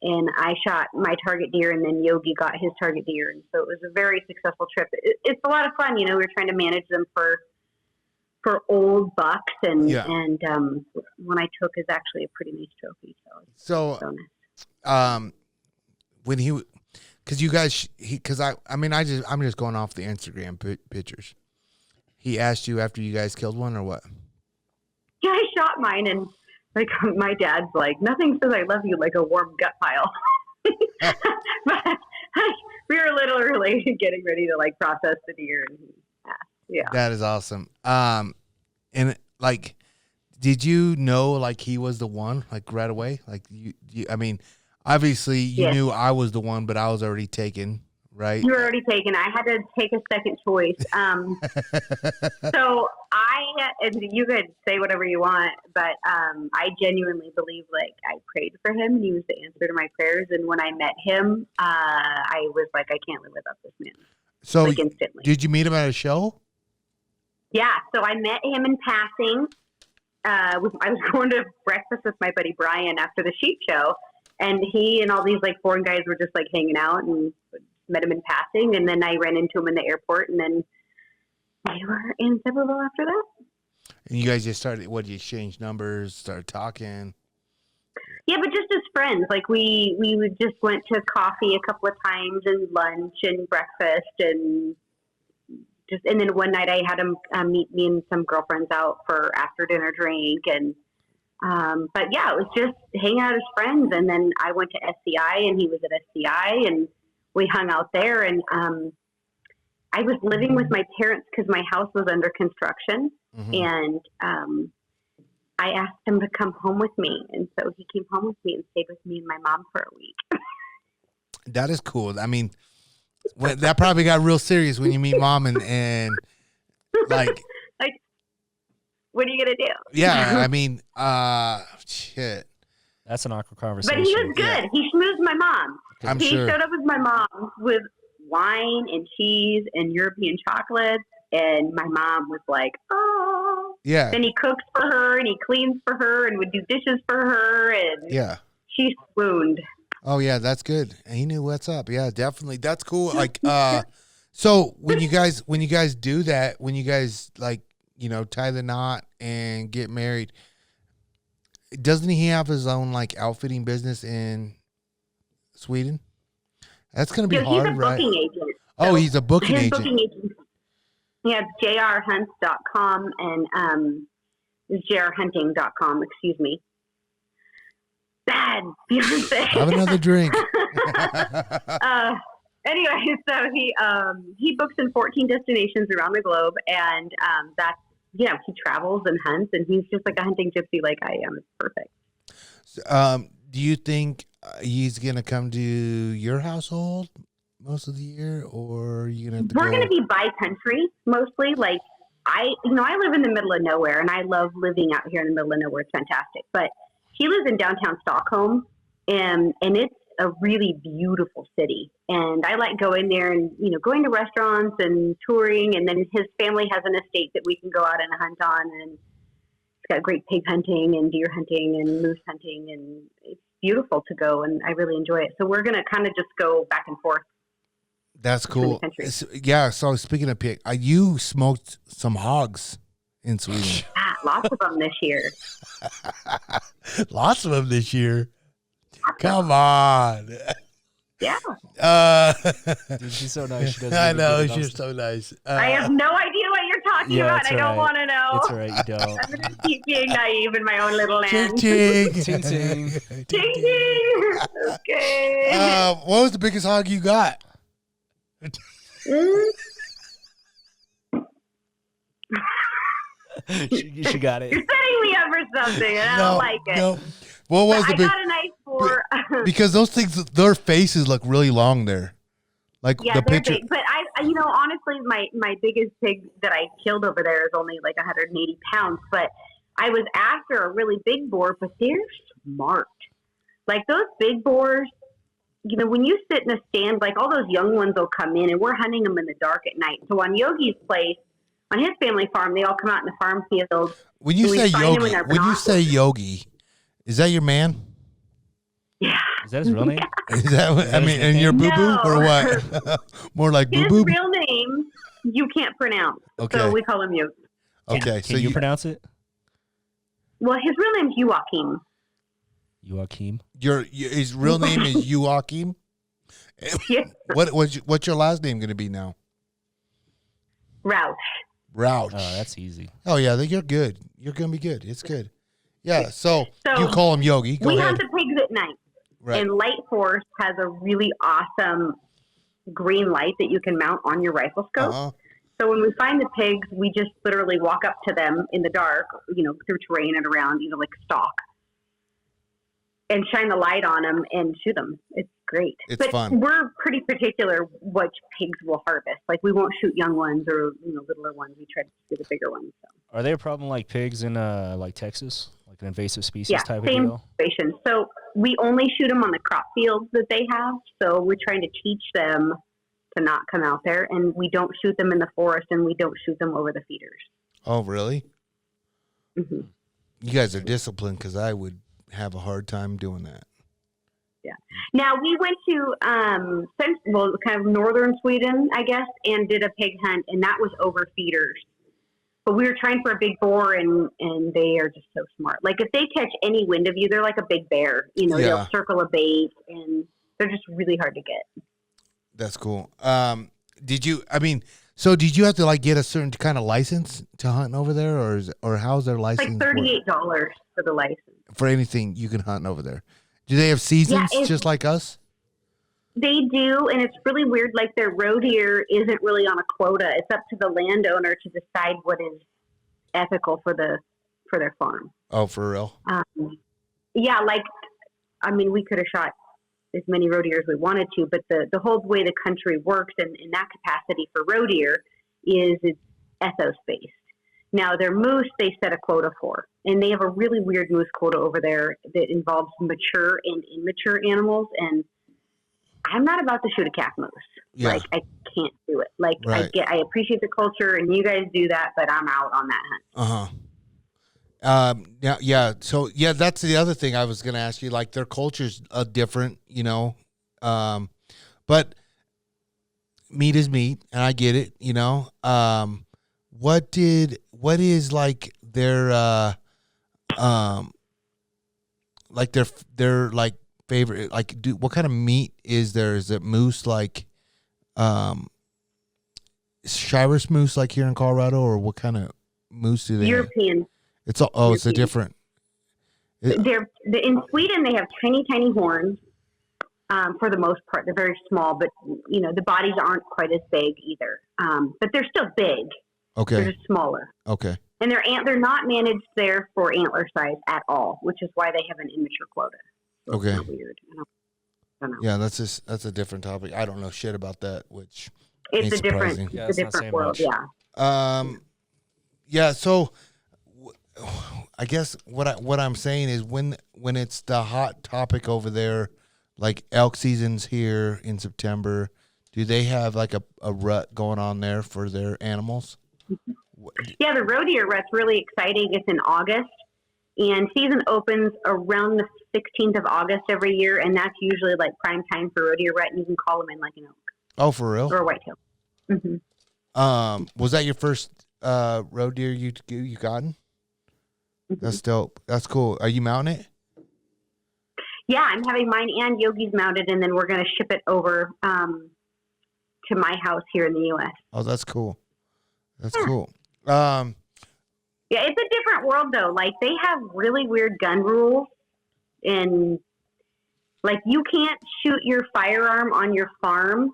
And I shot my target deer, and then Yogi got his target deer. And so it was a very successful trip. It's a lot of fun. You know, we were trying to manage them for old bucks. And when I took is actually a pretty nice trophy. So nice. When he, because you guys, I'm just going off the Instagram pictures. He asked you after you guys killed one or what? Yeah, I shot mine, and like my dad's like, nothing says I love you like a warm gut pile. But we were literally getting ready to like process the deer, and yeah. That is awesome. And like, did you know like he was the one like right away? Like you I mean, obviously you knew I was the one, but I was already taken, right? You were already taken. I had to take a second choice. So and you could say whatever you want, but I genuinely believe like I prayed for him, and he was the answer to my prayers. And when I met him, I was like, I can't live without this man. So like instantly. Did you meet him at a show? Yeah. So I met him in passing. I was going to breakfast with my buddy Brian after the sheep show, and he and all these like foreign guys were just like hanging out, and met him in passing. And then I ran into him in the airport, and then we were inseparable after that. And you guys just started, you exchange numbers, started talking? Yeah, but just as friends. Like we would just went to coffee a couple of times, and lunch and breakfast, and then one night I had him meet me and some girlfriends out for after dinner drink. And but yeah, it was just hanging out as friends. And then I went to SCI, and he was at SCI, and we hung out there. And I was living with my parents because my house was under construction. Mm-hmm. And I asked him to come home with me. And so he came home with me and stayed with me and my mom for a week. That is cool. I mean, that probably got real serious when you meet mom and like what are you going to do? Yeah. I mean, shit. That's an awkward conversation. But he was good. Yeah. He schmoozed my mom. He sure. showed up with my mom with wine and cheese and European chocolates. And my mom was like, oh. Yeah. Then he cooks for her, and he cleans for her, and would do dishes for her. And yeah. She swooned. Oh, yeah, that's good. He knew what's up. Yeah, definitely. That's cool. Like, so when you guys do that, when you guys like, you know, tie the knot and get married, doesn't he have his own like outfitting business in Sweden? That's going to be hard, right? He's a booking agent. Oh, he's a booking agent. Booking agent. Yeah, jrhunts.com and jrhunting.com, excuse me. Bad fiance. Have another drink. Anyway, so he books in 14 destinations around the globe, and that's, you know, he travels and hunts, and he's just like a hunting gypsy like I am. It's perfect. So, do you think he's going to come to your household most of the year, or are you gonna have to We're going to be by country mostly. Like I live in the middle of nowhere, and I love living out here in the middle of nowhere. It's fantastic. But he lives in downtown Stockholm, and it's a really beautiful city. And I like going there and, going to restaurants and touring. And then his family has an estate that we can go out and hunt on. And it's got great pig hunting and deer hunting and moose hunting. And it's beautiful to go. And I really enjoy it. So we're going to kind of just go back and forth. That's cool. Yeah. So speaking of pig, you smoked some hogs in Sweden. Lots of them this year. Lots of them this year. Come on. Yeah. Dude, she's so nice. She doesn't I even know, give it she's so nice. I have no idea what you're talking about. I don't want to know. It's all right. You don't. I'm going to keep being naive in my own little land. Ting, Ting, ting. Ting, ting. Okay. What was the biggest hog you got? She got it. You're setting me up for something, and I don't like it. No. What was the I got a nice 4. Because those things, their faces look really long there. Like yeah, the they're picture. big. But honestly, my biggest pig that I killed over there is only like 180 pounds. But I was after a really big boar, but they're smart. Like those big boars, when you sit in a stand, like all those young ones will come in, and we're hunting them in the dark at night. So on Yogi's place, on his family farm, they all come out in the farm field. When you say Yogi, is that your man? Yeah. Is that his real name? Yeah. Is that what, I mean, and your boo boo or what? More like boo His boo. real name you can't pronounce, so we call him Yogi. Okay, Can you pronounce it? Well, his real name's Joachim. Joachim. His real name is Joachim. Yeah. What's your last name going to be now? Roush. Roush. Oh, that's easy. Oh yeah, you're good. You're going to be good. It's good. Yeah. So you call him Yogi. Go ahead. We hunt the pigs at night, right. And Light Force has a really awesome green light that you can mount on your rifle scope. Uh-huh. So when we find the pigs, we just literally walk up to them in the dark, through terrain and around, like stalk, and shine the light on them and shoot them. It's great. It's fun. We're pretty particular which pigs we'll harvest. Like we won't shoot young ones or littler ones. We try to shoot the bigger ones. So. Are they a problem like pigs in like Texas, like an invasive species type of same deal? situation. So we only shoot them on the crop fields that they have. So we're trying to teach them to not come out there, and we don't shoot them in the forest, and we don't shoot them over the feeders. Oh, really? Mm-hmm. You guys are disciplined, because I would have a hard time doing that. Yeah. Now we went to kind of northern Sweden, I guess, and did a pig hunt, and that was over feeders. But we were trying for a big boar, and they are just so smart. Like if they catch any wind of you, they're like a big bear. They'll circle a bait, and they're just really hard to get. That's cool. Did you have to get a certain kind of license to hunt over there, or how's their license? Like $38 for the license. For anything you can hunt over there. Do they have seasons just like us? They do, and it's really weird. Like their roe deer isn't really on a quota. It's up to the landowner to decide what is ethical for their farm. Oh, for real? Yeah, we could have shot as many roe deer as we wanted to, but the whole way the country works in that capacity for roe deer is it's ethos-based. Now, their moose, they set a quota for, and they have a really weird moose quota over there that involves mature and immature animals, and I'm not about to shoot a calf moose. Yeah. Like, I can't do it. Like, right. I appreciate the culture, and you guys do that, but I'm out on that hunt. Yeah. So that's the other thing I was going to ask you. Like their culture's different, but meat is meat, and I get it. What is like their favorite? Like, what kind of meat is there? Is it moose like Shiras moose like here in Colorado, or what kind of moose do they European. have? It's a different. In Sweden, they have tiny horns. For the most part, they're very small, but the bodies aren't quite as big either. But they're still big. Okay. They're just smaller. Okay. And they're not managed there for antler size at all, which is why they have an immature quota. So okay. It's weird. I don't know. Yeah, that's a different topic. I don't know shit about that, which it's ain't a different, surprising. it's a different world. Much. Yeah. Yeah. So, I guess what I'm saying is when it's the hot topic over there, like elk season's here in September, do they have like a rut going on there for their animals? Yeah, the roe deer rut's really exciting. It's in August, and season opens around the 16th of August every year, and that's usually like prime time for roe deer rut, and you can call them in like an elk. Oh, for real? Or a whitetail. Mm-hmm. Was that your first roe deer you gotten? Mm-hmm. That's dope. That's cool. Are you mounting it? Yeah, I'm having mine and Yogi's mounted, and then we're going to ship it over to my house here in the U.S. Oh, that's cool. That's cool. Yeah, it's a different world, though. Like, they have really weird gun rules, and, like, you can't shoot your firearm on your farm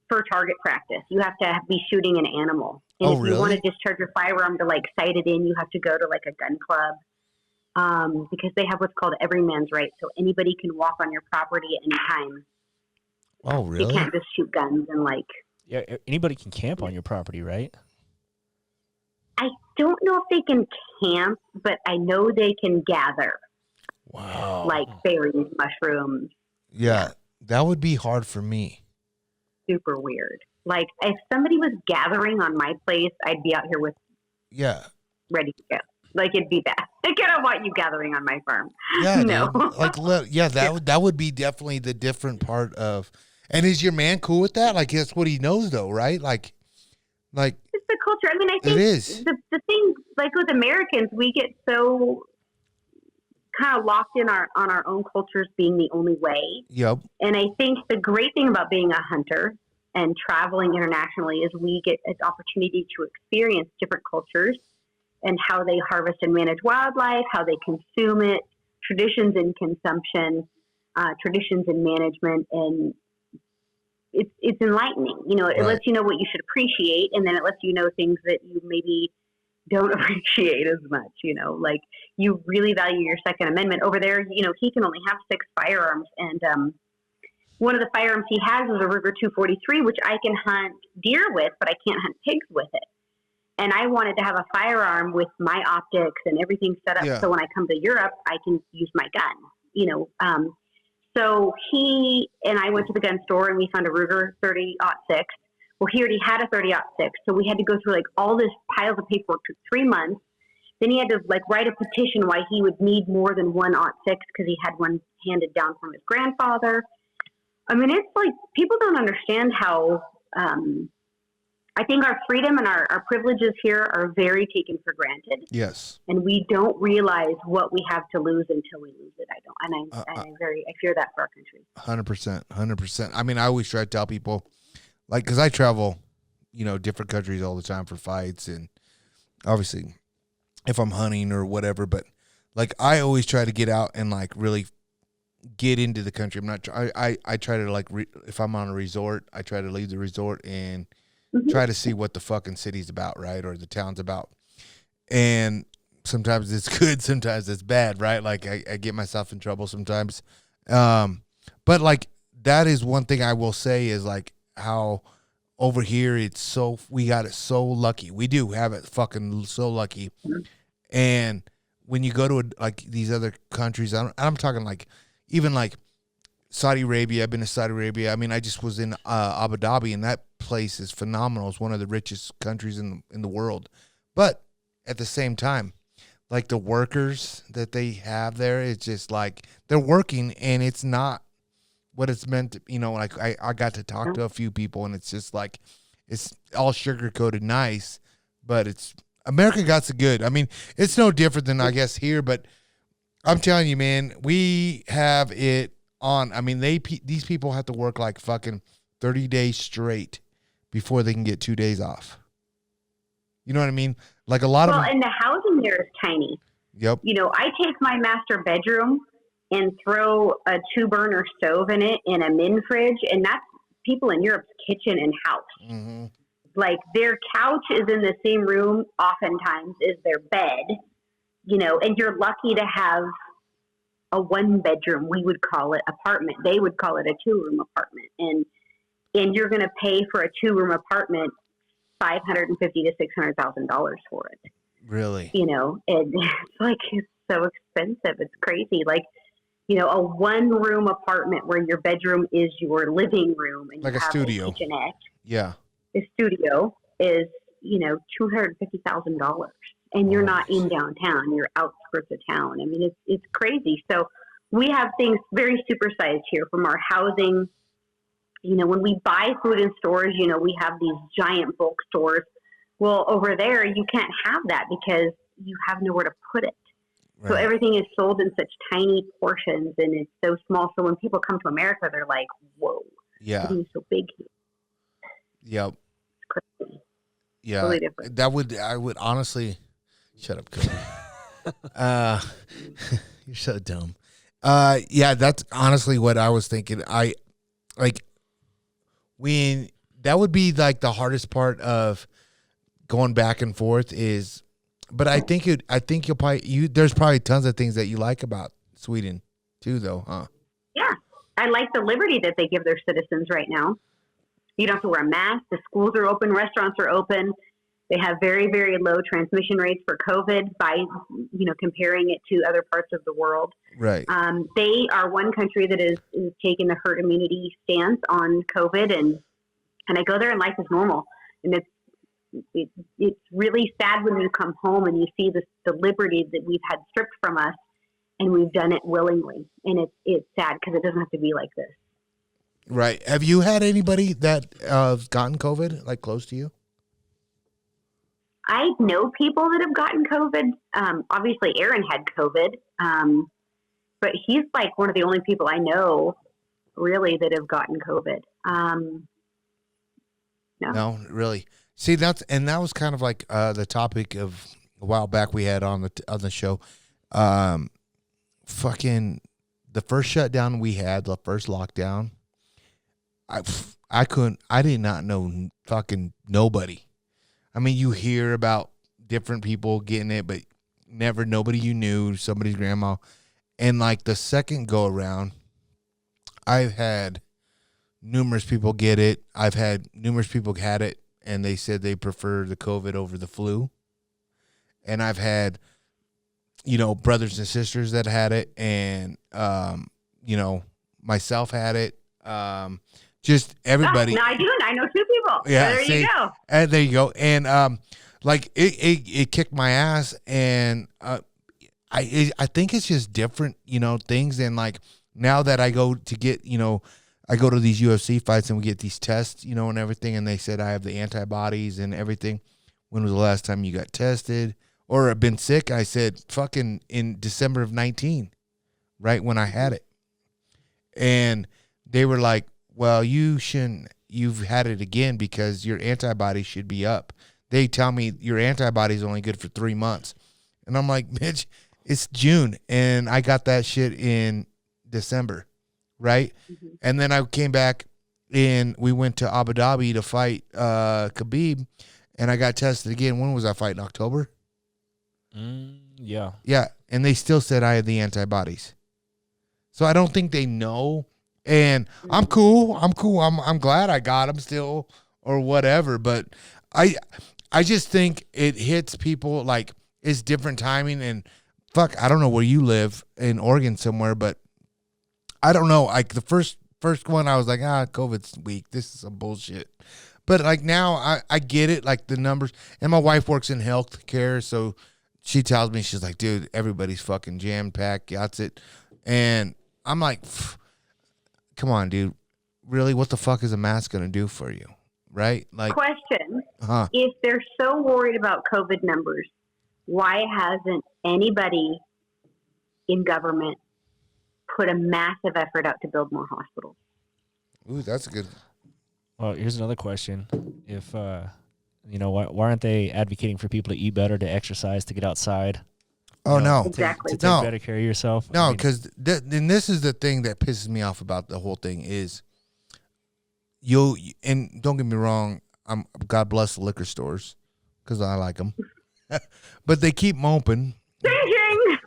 for target practice. You have to be shooting an animal. And if you want to discharge your firearm to, like, sight it in, you have to go to, like, a gun club. Because they have what's called every man's right, so anybody can walk on your property at any time. Oh, really? You can't just shoot guns and like. Yeah, anybody can camp on your property, right? I don't know if they can camp, but I know they can gather. Wow. Like berries, mushrooms. Yeah, that would be hard for me. Super weird. Like if somebody was gathering on my place, I'd be out here with. Yeah. Ready to go. Like it'd be bad. Like I don't want you gathering on my farm. Yeah, no. Dude. Like, yeah, that would be definitely the different part of. And is your man cool with that? Like that's what he knows, though, right? Like it's the culture. I mean, I think it is. The thing, like with Americans, we get so kind of locked in on our own cultures being the only way. Yep. And I think the great thing about being a hunter and traveling internationally is we get an opportunity to experience different cultures and how they harvest and manage wildlife, how they consume it, traditions in consumption, traditions in management, and it's enlightening. You know, it lets you know what you should appreciate, and then it lets you know things that you maybe don't appreciate as much. You know, like you really value your Second Amendment. Over there, you know, he can only have 6 firearms, and one of the firearms he has is a Ruger 243, which I can hunt deer with, but I can't hunt pigs with it. And I wanted to have a firearm with my optics and everything set up so when I come to Europe, I can use my gun, you know. So he and I went to the gun store and we found a Ruger 30-06. Well, he already had a 30-06. So we had to go through like all this piles of paperwork. It took 3 months. Then he had to like write a petition why he would need more than one 06 because he had one handed down from his grandfather. I mean, it's like people don't understand how I think our freedom and our privileges here are very taken for granted. Yes. And we don't realize what we have to lose until we lose it. I don't. And I fear that for our country. 100%. 100%. I mean, I always try to tell people, like, because I travel, you know, different countries all the time for fights. And obviously, if I'm hunting or whatever, but like, I always try to get out and like really get into the country. I'm not, I try to like, if I'm on a resort, I try to leave the resort and try to see what the fucking city's about, right? Or the town's about. And sometimes it's good, sometimes it's bad, right? Like I get myself in trouble sometimes. But like that is one thing I will say is like how over here we got it so lucky. We do have it fucking so lucky. And when you go to like these other countries, I'm talking like even like Saudi Arabia. I've been to Saudi Arabia. I mean, I just was in Abu Dhabi, and that place is phenomenal. It's one of the richest countries in the world. But at the same time, like the workers that they have there, it's just like they're working, and it's not what it's meant to. You know, like I got to talk to a few people, and it's just like it's all sugar coated nice, but it's America got the good. I mean, it's no different than I guess here, but I'm telling you, man, we have it on. I mean, these people have to work like fucking 30 days straight before they can get 2 days off. You know what I mean? Like a lot of them. And the housing there is tiny. Yep. You know, I take my master bedroom and throw a 2-burner stove in it and a min fridge, and that's people in Europe's kitchen and house. Mm-hmm. Like their couch is in the same room oftentimes as their bed, you know, and you're lucky to have a 1-bedroom, we would call it, apartment. They would call it a 2-room apartment. And you're going to pay for a 2-room apartment $550,000 to $600,000 for it. Really? You know, and it's like it's so expensive. It's crazy. Like, you know, a one-room apartment where your bedroom is your living room and Like you a have studio. a kitchenette. Yeah. The studio is, you know, $250,000, and you're not in downtown. You're outskirts of town. I mean, it's crazy. So we have things very supersized here from our housing. You know, when we buy food in stores, you know, we have these giant bulk stores. Well, over there, you can't have that because you have nowhere to put it. So Right. everything is sold in such tiny portions, and it's so small. So when people come to America, they're like, "Whoa, Yeah. everything's so big here." Yep. It's crazy. Yeah. Totally different. I would honestly shut up, Cody. You're so dumb. Yeah, that's honestly what I was thinking. I like that would be like the hardest part of going back and forth is, but I think you'll probably there's probably tons of things that you like about Sweden too, though, huh? Yeah, I like the liberty that they give their citizens right now. You don't have to wear a mask. The schools are open. Restaurants are open. They have very, very low transmission rates for COVID by, you know, comparing it to other parts of the world. Right. They are one country that is taking the herd immunity stance on COVID, and I go there and life is normal. And it's really sad when you come home and you see the liberty that we've had stripped from us, and we've done it willingly. And it's sad because it doesn't have to be like this. Right. Have you had anybody that gotten COVID, like close to you? I know people that have gotten COVID. Obviously, Aaron had COVID, but he's like one of the only people I know really that have gotten COVID. No, really. See, that was kind of like the topic of a while back we had on the show. Fucking the first shutdown we had, the first lockdown. I did not know fucking nobody. I mean, you hear about different people getting it, but never nobody you knew, somebody's grandma. And like the second go around, I've had numerous people get it. I've had numerous people had it, and they said they prefer the COVID over the flu. And I've had, you know, brothers and sisters that had it, and you know, myself had it. Just everybody. No, I do. I know two people. Yeah, there you go. And there you go. And like it kicked my ass, and I think it's just different, you know, things. And like now that I go to get, you know, I go to these UFC fights and we get these tests, you know, and everything, and they said I have the antibodies and everything. When was the last time you got tested or have been sick? I said fucking in December of 19, right when I had it, and they were like, well, you've had it again because your antibodies should be up. They tell me your antibodies only good for 3 months. And I'm like, bitch, it's June. And I got that shit in December. Right. Mm-hmm. And then I came back and we went to Abu Dhabi to fight Khabib, and I got tested again. When was I fighting? October? Yeah. Yeah. And they still said I had the antibodies. So I don't think they know. And I'm cool. I'm glad I got them still or whatever. But I just think it hits people like it's different timing. And fuck, I don't know where you live in Oregon somewhere, but I don't know. Like the first one, I was like, COVID's weak. This is some bullshit. But like now I get it, like the numbers. And my wife works in healthcare, so she tells me, she's like, dude, everybody's fucking jam-packed. That's it. And I'm like, come on, dude. Really, what the fuck is a mask going to do for you? Right? Like, question. If they're so worried about COVID numbers, why hasn't anybody in government put a massive effort out to build more hospitals? Ooh, that's a good. Well, here's another question. If, you know, why aren't they advocating for people to eat better, to exercise, to get outside? Oh, no. Exactly. To take better care of yourself? No, because then this is the thing that pisses me off about the whole thing is and don't get me wrong, God bless the liquor stores because I like them. But they keep moping.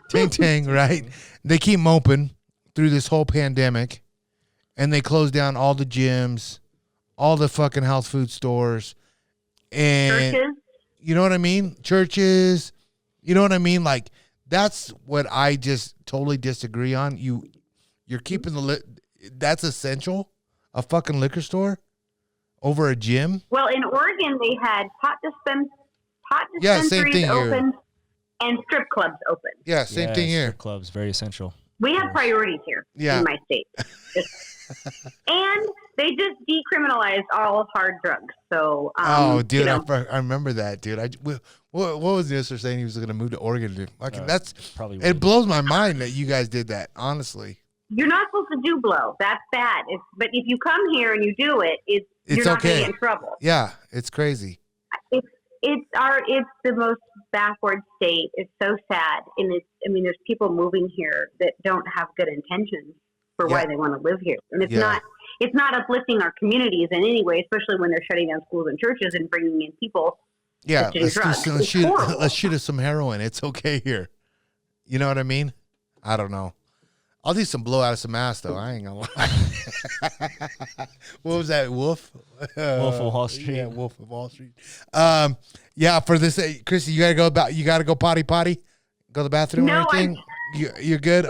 Ting, ting, right? They keep moping through this whole pandemic, and they close down all the gyms, all the fucking health food stores, and churches. You know what I mean? Churches, You know what I mean? Like that's what I just totally disagree on. You're keeping that's essential. A fucking liquor store over a gym. Well, in Oregon, they had pot Same dispensaries thing open and strip clubs open. Yeah, same thing here. Strip clubs, very essential. We have priorities here in my state. And they just decriminalized all hard drugs. So, dude, I remember that, dude. What was the minister saying? He was going to move to Oregon, dude. That's probably. It blows my mind that you guys did that. Honestly, you're not supposed to do blow. That's bad. But if you come here and you do it, you're not going to get in trouble. Yeah, it's crazy. It's the most backward state. It's so sad, and there's people moving here that don't have good intentions for why they want to live here, and it's not uplifting our communities in any way, especially when they're shutting down schools and churches and bringing in people. Yeah, let's shoot us some heroin. It's okay here. You know what I mean? I don't know. I'll do some blow out of some ass though. I ain't gonna lie. What was that? Wolf? Wolf of Wall Street. Yeah, Wolf of Wall Street. Yeah. For this, Kristy, you gotta go potty. Go to the bathroom or anything. You're good.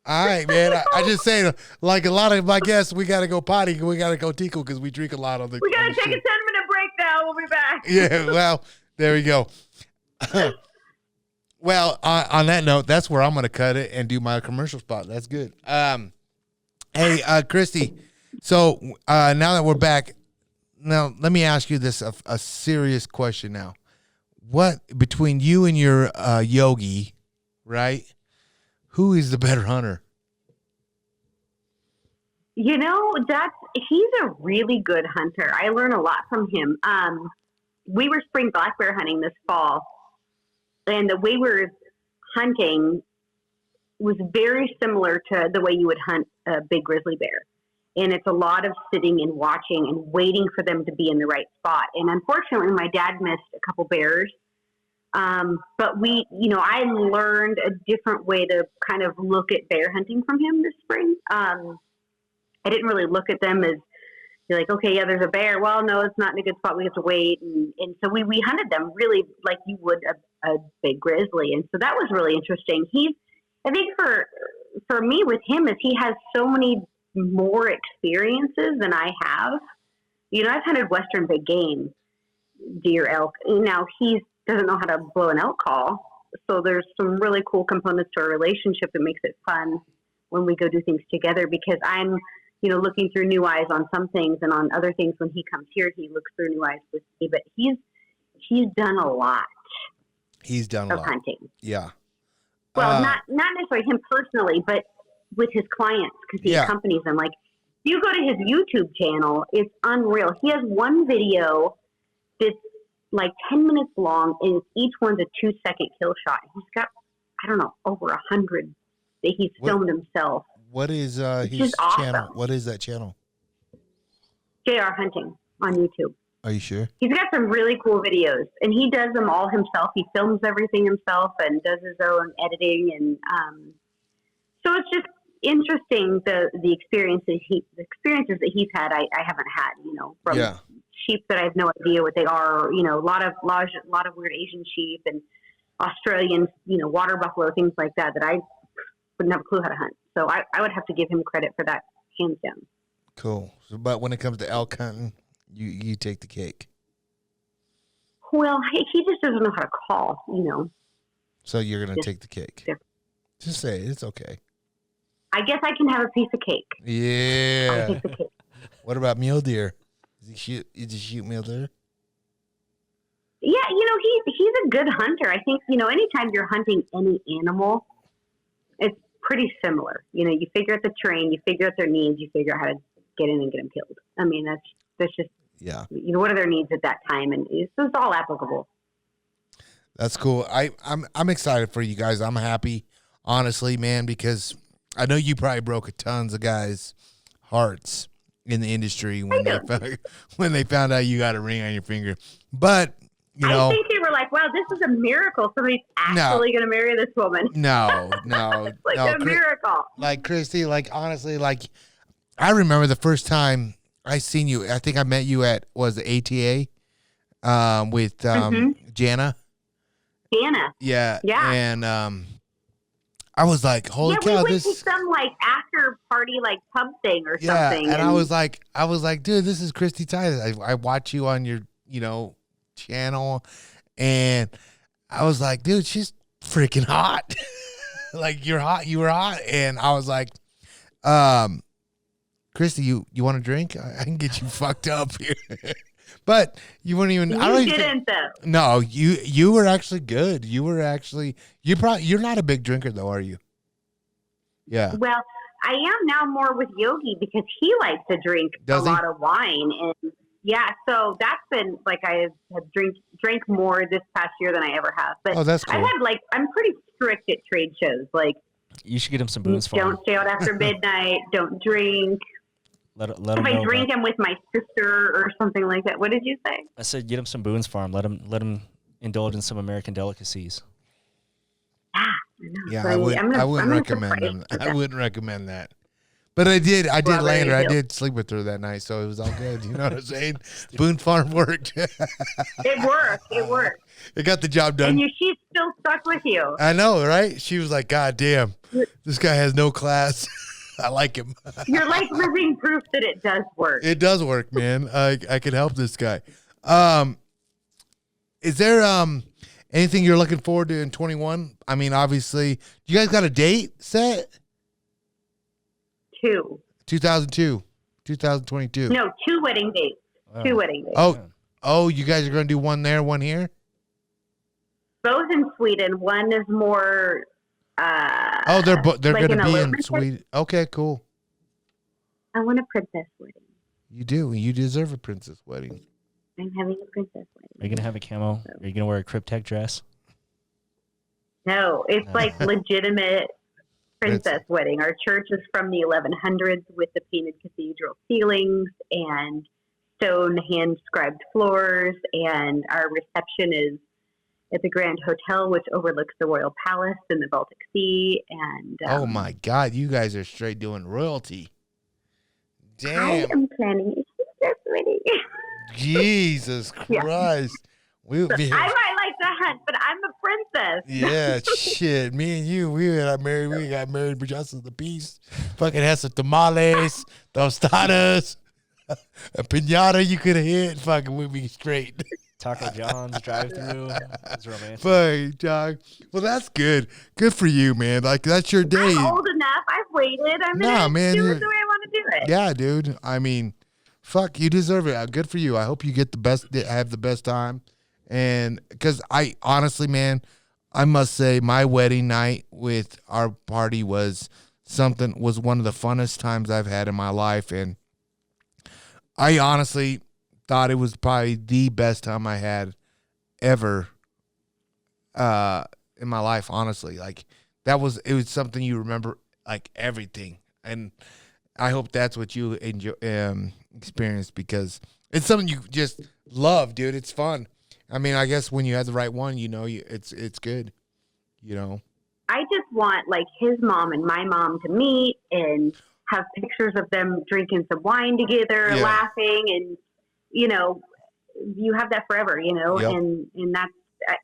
All right, man. I just say like a lot of my guests, we gotta go potty. We gotta go tickle because we drink a lot on the. We gotta take a 10-minute break now. We'll be back. Yeah. Well, there we go. Well, on that note, that's where I'm going to cut it and do my commercial spot. That's good. Hey, Kristy, so now that we're back, now let me ask you this, a serious question now. What, between you and your yogi, right, who is the better hunter? He's a really good hunter. I learn a lot from him. We were spring black bear hunting this fall. And the way we're hunting was very similar to the way you would hunt a big grizzly bear. And it's a lot of sitting and watching and waiting for them to be in the right spot. And unfortunately, my dad missed a couple bears. But I learned a different way to kind of look at bear hunting from him this spring. I didn't really look at them as, you're like, okay, yeah, there's a bear. Well, no, it's not in a good spot. We have to wait. And so we hunted them really like you would a big grizzly. And so that was really interesting. I think for me with him is he has so many more experiences than I have. I've hunted Western big game, deer, elk. Now he doesn't know how to blow an elk call. So there's some really cool components to our relationship that makes it fun when we go do things together because I'm, looking through new eyes on some things and on other things when he comes here, he looks through new eyes with me, but he's done a lot. He's done a lot. Hunting. Yeah. Well, not necessarily him personally, but with his clients because he accompanies them. Like you go to his YouTube channel, it's unreal. He has one video that's like 10 minutes long and each one's a 2-second kill shot. He's got, I don't know, over 100 that he's filmed himself. What is his channel? What is that channel? JR Hunting on YouTube. Are you sure? He's got some really cool videos, and he does them all himself. He films everything himself and does his own editing, and so it's just interesting the experiences that he's had. I haven't had, from sheep that I have no idea what they are. A lot of weird Asian sheep and Australian, water buffalo, things like that I wouldn't have a clue how to hunt. So I would have to give him credit for that, hands down. Cool. So, but when it comes to elk hunting, you take the cake. Well, he just doesn't know how to call, So you're going to take the cake. Just say it. It's okay. I guess I can have a piece of cake. Yeah. I'll take the cake. What about mule deer? Did you shoot mule deer? Yeah, he's a good hunter. I think, anytime you're hunting any animal, it's pretty similar. You figure out the terrain, you figure out their needs, you figure out how to get in and get them killed. I mean, that's just, what are their needs at that time? And it's all applicable. That's cool. I'm excited for you guys. I'm happy, honestly, man, because I know you probably broke tons of guys' hearts in the industry when they found out you got a ring on your finger. But I think they were like, wow, this is a miracle. Somebody's actually going to marry this woman. No. It's like a miracle. Like, Kristy, honestly, I remember the first time I seen you. I think I met you at, the ATA with Jana. Dana. Yeah. Yeah. And I was like, holy we cow, went this to some like after party like pub thing or something. and I was like, dude, this is Kristy Titus. I watch you on your, channel, and I was like, dude, she's freaking hot. Like, you're hot, you were hot. And I was like, Kristy, you want a drink? I can get you fucked up here. But you weren't even. I don't didn't though. No, you were actually good. You were actually you're not a big drinker though, are you? Yeah. Well, I am now more with Yogi because he likes to drink a lot of wine, and yeah, so that's been like I have drank more this past year than I ever have. But that's cool. I'm pretty strict at trade shows. Like, you should get him some booze. Don't stay out after midnight. Don't drink. Let if I drink, I'm with my sister or something like that. What did you say? I said get him some Boone's Farm. Let him indulge in some American delicacies. Yeah, yeah, I wouldn't recommend them. I wouldn't recommend that. But I did land her. I did sleep with her that night, so it was all good. You know what I'm saying? Boone Farm worked. It worked. It got the job done. And she's still stuck with you. I know, right? She was like, God damn, this guy has no class. I like him. You're like living proof that it does work. It does work, man. I could help this guy. Is there anything you're looking forward to in 21? I mean, obviously, you guys got a date set? 2022. 2022. No, 2 wedding dates. Wow. 2 wedding dates. Oh, you guys are going to do one there, one here? Both in Sweden. One is more they're like going to be in Sweden. Okay, cool. I want a princess wedding. You do. You deserve a princess wedding. I'm having a princess wedding. Are you going to have a camo? Are you going to wear a Cryptek dress? No, it's like legitimate princess wedding. Our church is from the 1100s with the painted cathedral ceilings and stone hand-scribed floors, and our reception is at the Grand Hotel, which overlooks the Royal Palace in the Baltic Sea. And oh my God, you guys are straight doing royalty. Damn. I am planning a princess wedding. Jesus Christ. I might like to hunt, but I'm a princess. Yeah, shit. Me and you, we got married for justice of the peace. Fucking had some tamales, tostadas, a pinata you could have hit. Fucking we'd be straight. Taco John's drive-through. It's romantic. Fuck, dog. Well, that's good. Good for you, man. Like, that's your day. I'm old enough. I've waited. I'm going to do it the way I want to do it. Yeah, dude. I mean, fuck, you deserve it. Good for you. I hope you get have the best time. And because I honestly, man, I must say my wedding night with our party was one of the funnest times I've had in my life. And I honestly thought it was probably the best time I had ever in my life, honestly. Like, it was something you remember, like, everything. And I hope that's what you enjoy, experienced, because it's something you just love, dude. It's fun. I mean, I guess when you have the right one, it's good, I just want, like, his mom and my mom to meet and have pictures of them drinking some wine together, laughing, and, you have that forever, yep. and that's, I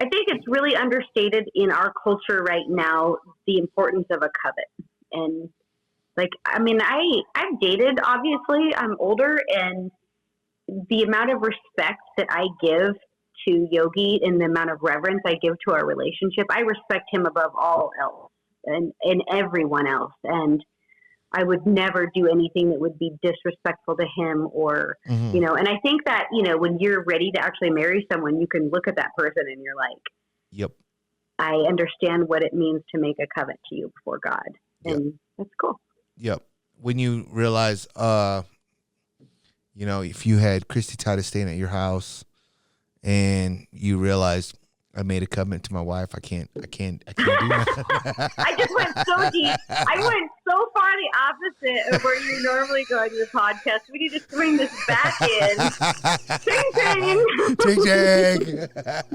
think it's really understated in our culture right now, the importance of a covet. And, like, I mean, I've dated, obviously. I'm older, and the amount of respect that I give to Yogi and the amount of reverence I give to our relationship, I respect him above all else and everyone else. And I would never do anything that would be disrespectful to him or, and I think that, when you're ready to actually marry someone, you can look at that person and you're like, yep, I understand what it means to make a covenant to you before God. And that's cool. Yep. When you realize, if you had Kristy Titus staying at your house and you realize I made a covenant to my wife, I can't do that. I just went so deep. I went so far the opposite of where you normally go on your podcast. We need to swing this back in. Ting ting. Ting ting.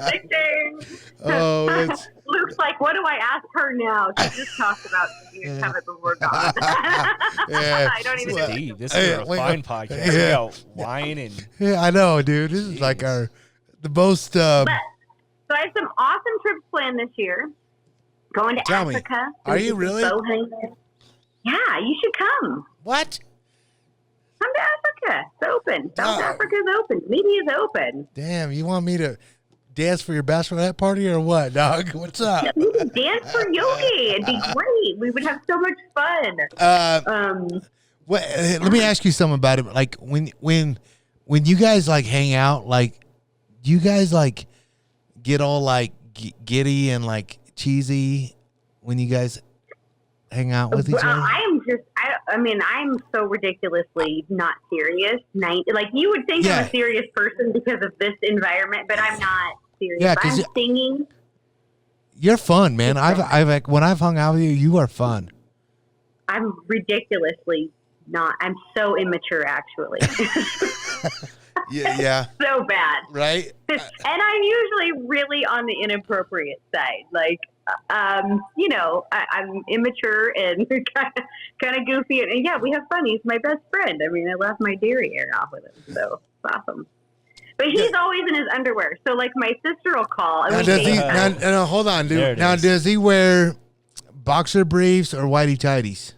Ting ting. Oh, it's Luke was like, what do I ask her now? She just talked about you have it before God. I don't even know. Deep. This is a fine podcast. We got wine and I know, dude. This is like the most. So I have some awesome trips planned this year. Going to Africa. Are you really? Yeah, you should come. What? Come to Africa. It's open. South Africa's open. Media's open. Damn, you want me to dance for your bachelorette party or what, dog? What's up? Dance for Yogi. It'd be great. We would have so much fun. Let me ask you something about it. Like when you guys like hang out, like do you guys like get all like giddy and like cheesy when you guys hang out with each other? I'm so ridiculously not serious. Like you would think I'm a serious person because of this environment, but I'm not serious. Yeah, I'm singing. You're fun, man. I've like when I've hung out with you, you are fun. I'm ridiculously not. I'm so immature, actually. Yeah. So bad. Right? And I'm usually really on the inappropriate side. Like, I'm immature and kind of goofy. And yeah, we have fun. He's my best friend. I mean, I left my derriere off with him. So it's awesome. But he's always in his underwear. So, like, my sister will call. And now, hold on, dude. Now, does he wear boxer briefs or whitey tighties?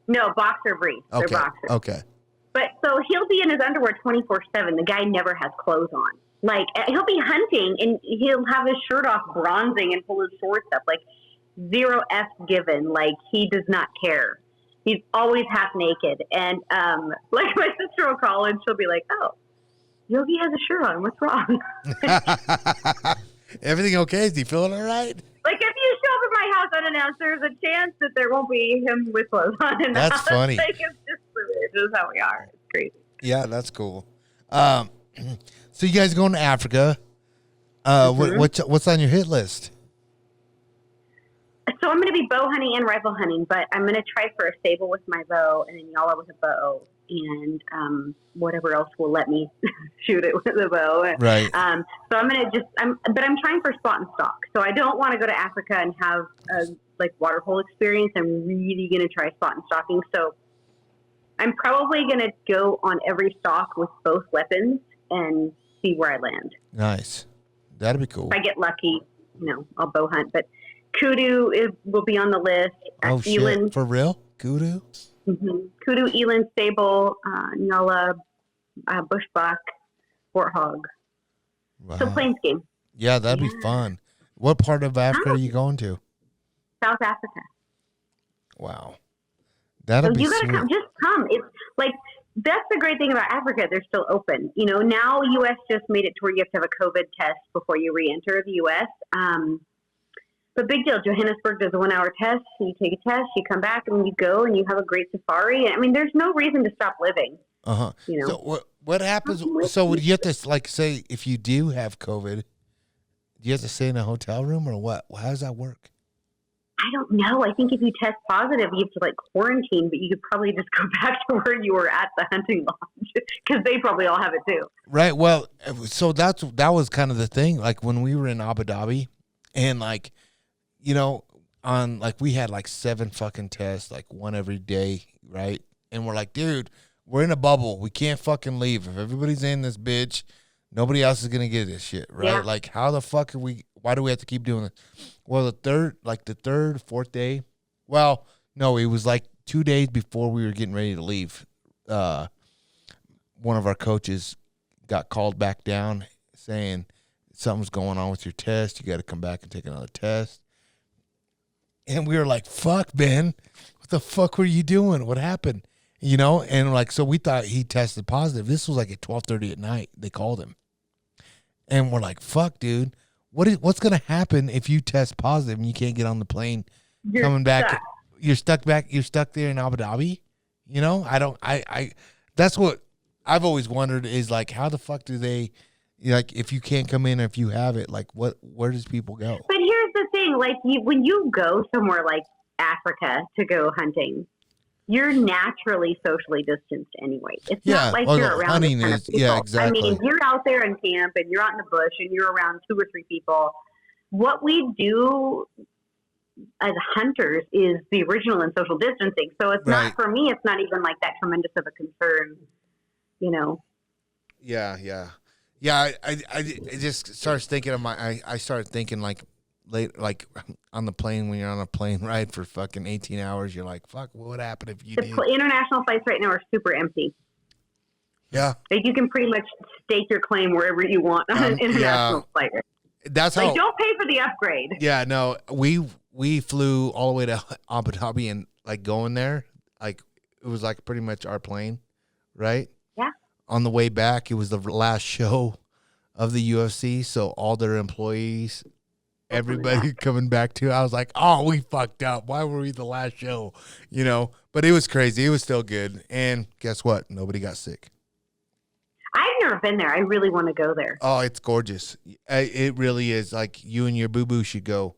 No, boxer briefs. Okay. They're boxers. Okay. But so he'll be in his underwear 24/7. The guy never has clothes on. Like, he'll be hunting and he'll have his shirt off bronzing and pull his shorts up. Like, 0 F given. Like, he does not care. He's always half naked. And, like, my sister will call and she'll be like, oh, Yogi has a shirt on. What's wrong? Everything okay? Is he feeling all right? Like, if you show up at my house unannounced, there's a chance that there won't be him with clothes on in the That's house. funny. Like, it's just weird. This is how we are. It's crazy. Yeah, that's cool. So you guys going to Africa? What's on your hit list? So I'm going to be bow hunting and rifle hunting, but I'm going to try for a sable with my bow and then Yala with a bow and whatever else will let me shoot it with a bow. Right. So I'm going to but I'm trying for spot and stalk. So I don't want to go to Africa and have a water hole experience. I'm really going to try spot and stalking. So I'm probably going to go on every stalk with both weapons and see where I land. Nice. That'd be cool. If I get lucky, I'll bow hunt. But kudu will be on the list. Oh, shit. For real? Kudu? Mm-hmm. Kudu, eland, sable, nyala, bushbuck, warthog. Wow. So plains game. Yeah, that'd be fun. What part of Africa are you going to? South Africa. Wow. That'll be you gotta sweet. come. Just come. It's like that's the great thing about Africa. They're still open. Now U.S. just made it to where you have to have a COVID test before you re-enter the U.S. But big deal. Johannesburg does a 1-hour test. So you take a test, you come back, and you go, and you have a great safari. I mean, there's no reason to stop living. Uh-huh. So what happens? So would you have to say if you do have COVID, do you have to stay in a hotel room or what? How does that work? I don't know. I think if you test positive, you have to quarantine, but you could probably just go back to where you were at the hunting lodge because they probably all have it too. Right. Well, so that was kind of the thing. Like when we were in Abu Dhabi, and we had 7 fucking tests, one every day, right? And we're like, dude, we're in a bubble. We can't fucking leave. If everybody's in this bitch, nobody else is gonna get this shit, right? Yeah. Like, how the fuck are we? Why do we have to keep doing this? Well, the third, fourth day. Well, no, it was 2 days before we were getting ready to leave. One of our coaches got called back down saying something's going on with your test. You got to come back and take another test. And we were like, fuck, Ben, what the fuck were you doing? What happened? And so we thought he tested positive. This was at 12:30 at night. They called him. And we're like, fuck, dude, what's going to happen if you test positive and you can't get on the plane coming back? You're stuck there in Abu Dhabi. That's what I've always wondered is how the fuck do they, if you can't come in or if you have it, where does people go? But here's the thing, when you go somewhere like Africa to go hunting, you're naturally socially distanced anyway. It's not like you're around hunting this kind of people. exactly. I mean, you're out there in camp and you're out in the bush and you're around 2 or 3 people. what we do as hunters is the original and social distancing. So it's Right. not, for me, it's not even like that tremendous of a concern, you know. Yeah. I just started thinking of I started thinking like like on the plane, when you're on a plane ride for fucking 18 hours, you're like, fuck, what would happen if you The did? international flights right now are super empty. Yeah. Like you can pretty much stake your claim wherever you want on an international flight. That's how. Like, don't pay for the upgrade. Yeah, no, we flew all the way to Abu Dhabi, and like going there, like it was like pretty much our plane, right? Yeah. On the way back, it was the last show of the UFC, so all their employees, everybody coming back to, I was like, oh, we fucked up. Why were we the last show? You know, but it was crazy. It was still good, and guess what? Nobody got sick. I've never been there. I really want to go there. Oh, it's gorgeous. It really is. Like, you and your boo-boo should go,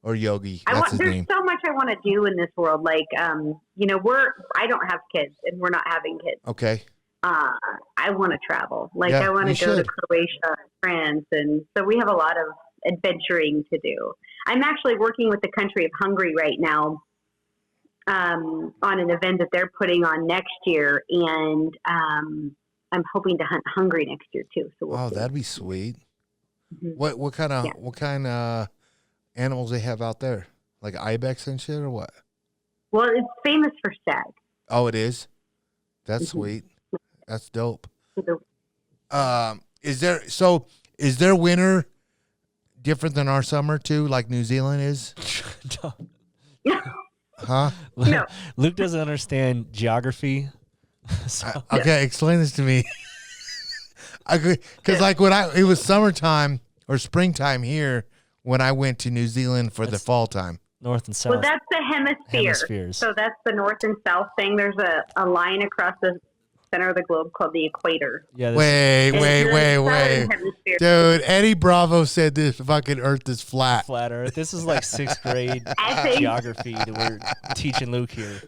or Yogi. That's his there's name. so much I want to do in this world. Like, you know, I don't have kids, and we're not having kids. Okay. I want to travel. Like, Yeah, I want you to go to should. Croatia, France, and so we have a lot of adventuring to do. I'm actually working with the country of Hungary right now on an event that they're putting on next year, and I'm hoping to hunt Hungary next year too. So we'll see. That'd be sweet. Mhm. What kind of animals they have out there? Like ibex and shit, or what? Well, it's famous for stag. Oh, it is. That's Mhm. sweet. That's dope. So Is there winter different than our summer too, like New Zealand is? Huh? No. Luke doesn't understand geography. So, Okay, explain this to me. Because like when it was summertime or springtime here when I went to New Zealand for the fall time. north and south. Well, that's the hemisphere. Hemispheres. So that's the north and south thing. There's a line across the center of the globe called the equator. Yeah. Wait, And the southern hemisphere- dude! Eddie Bravo said this fucking Earth is flat. Flat Earth. This is like 6th grade I think- geography that we're teaching Luke here.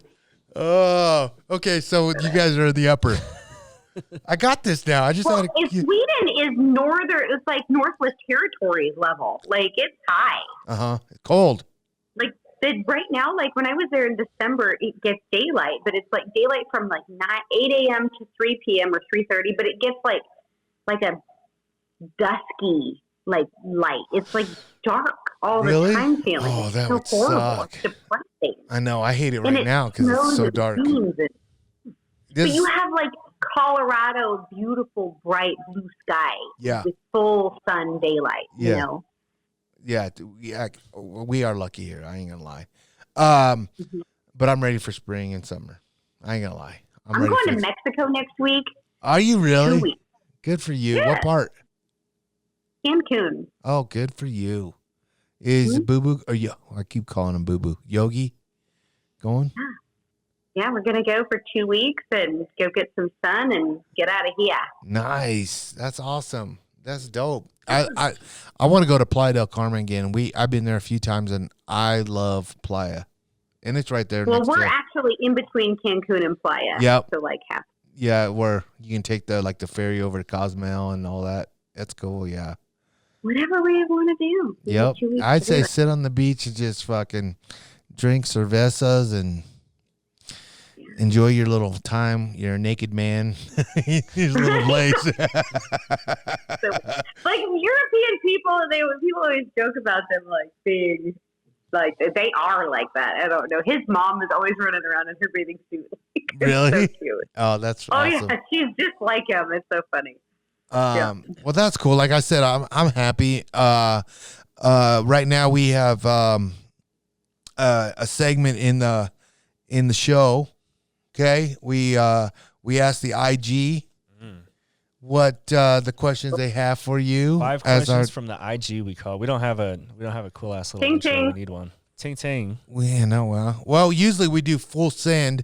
Oh, okay. So you guys are in the upper. I got this now. I just Well, had to. Sweden is northern. It's like Northwest Territories level. Like, it's high. Cold. Like right now, like when I was there in December, it gets daylight, but it's like daylight from like 8 a.m. to 3 p.m. or 3:30. But it gets like a dusky like light. It's like dark all Really? the time. Feeling Oh, it's that so would horrible. suck. It's depressing. I know. I hate it And right now because it's snows so and dark. beams and- This- But you have like Colorado, beautiful, bright blue sky Yeah. with full sun daylight. Yeah. You know. Yeah, we are lucky here. I ain't gonna lie. But I'm ready for spring and summer. I ain't gonna lie. I'm ready going for to Mexico next week. Are you 2 really? weeks. Good for you. Yeah. What part? Cancun. Oh, good for you. Is Boo Boo? Or I keep calling him Boo Boo. Yogi, going? Yeah, we're gonna go for 2 weeks and go get some sun and get out of here. Nice. That's awesome. That's dope. I want to go to Playa del Carmen again. I've been there a few times and I love Playa, and it's right there. Well, next we're to, actually in between Cancun and Playa. Yep. So like half. yeah, where you can take the ferry over to Cozumel and all that. That's cool. Yeah. Whatever we want to do. We Yep. have 2 weeks I'd to do say it. sit on the beach and just fucking drink cervezas and enjoy your little time. You're a naked man. His little place. So, like European people, people always joke about them like being like they are like that. I don't know. His mom is always running around in her bathing suit. It's Really? So cute. Oh, that's Oh awesome. yeah, she's just like him. It's so funny. Well, that's cool. Like I said, I'm happy. Right now we have a segment in the show. Okay, we asked the IG what the questions they have for you. 5 as questions from the IG we call. We don't have a cool ass little Ting intro. ting. We need one. Ting ting. Yeah, no, well, usually we do full send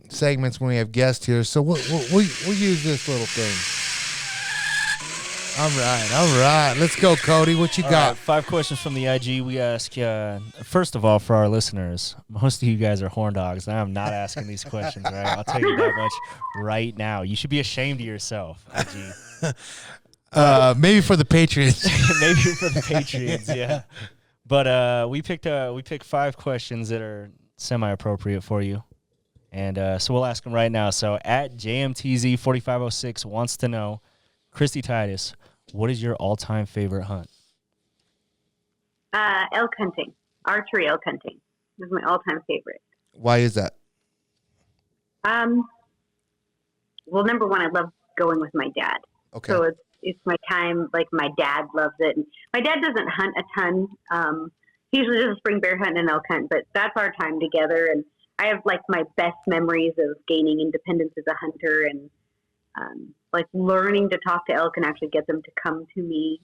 segments when we have guests here, so we'll use this little thing. All right. Let's go, Cody. What you All got? right, 5 questions from the IG. We ask, first of all, for our listeners, most of you guys are horn dogs, and I'm not asking these questions, right? I'll tell you that much right now. You should be ashamed of yourself, IG. Maybe for the Patriots. Maybe for the Patriots, yeah. But we picked 5 questions that are semi-appropriate for you. And so we'll ask them right now. So at JMTZ4506 wants to know, Kristy Titus, what is your all-time favorite hunt? Elk hunting, archery elk hunting is my all-time favorite. Why is that? Well, number one, I love going with my dad. Okay. So it's my time. Like my dad loves it. And my dad doesn't hunt a ton. He usually does a spring bear hunt and an elk hunt, but that's our time together. And I have like my best memories of gaining independence as a hunter and like learning to talk to elk and actually get them to come to me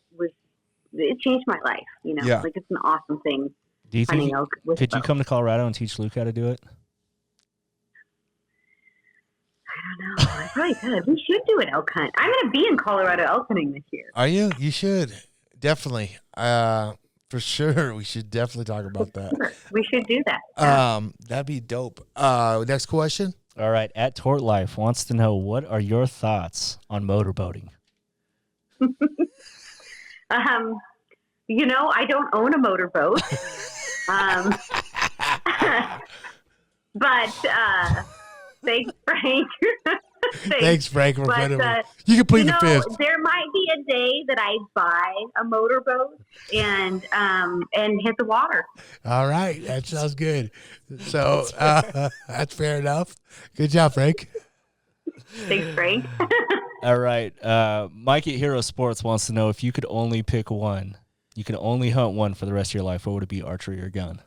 it changed my life. You know, Yeah. like it's an awesome thing. Do you think Hunting elk with could you elk. come to Colorado and teach Luke how to do it? I don't know. I probably could. We should do an elk hunt. I'm going to be in Colorado elk hunting this year. Are you? You should. Definitely. For sure. We should definitely talk about that. Sure. We should do that. That'd be dope. Next question. All right, at Tort Life wants to know, what are your thoughts on motorboating? You know, I don't own a motorboat. But thanks, Frank. Thanks, Frank. For But, you can plead you the know, fifth. there might be a day that I buy a motorboat and hit the water. All right. That sounds good. So that's fair enough. Good job, Frank. Thanks, Frank. All right, Mike at Hero Sports wants to know, if you could only pick one, you could only hunt one for the rest of your life, what would it be, archery or gun?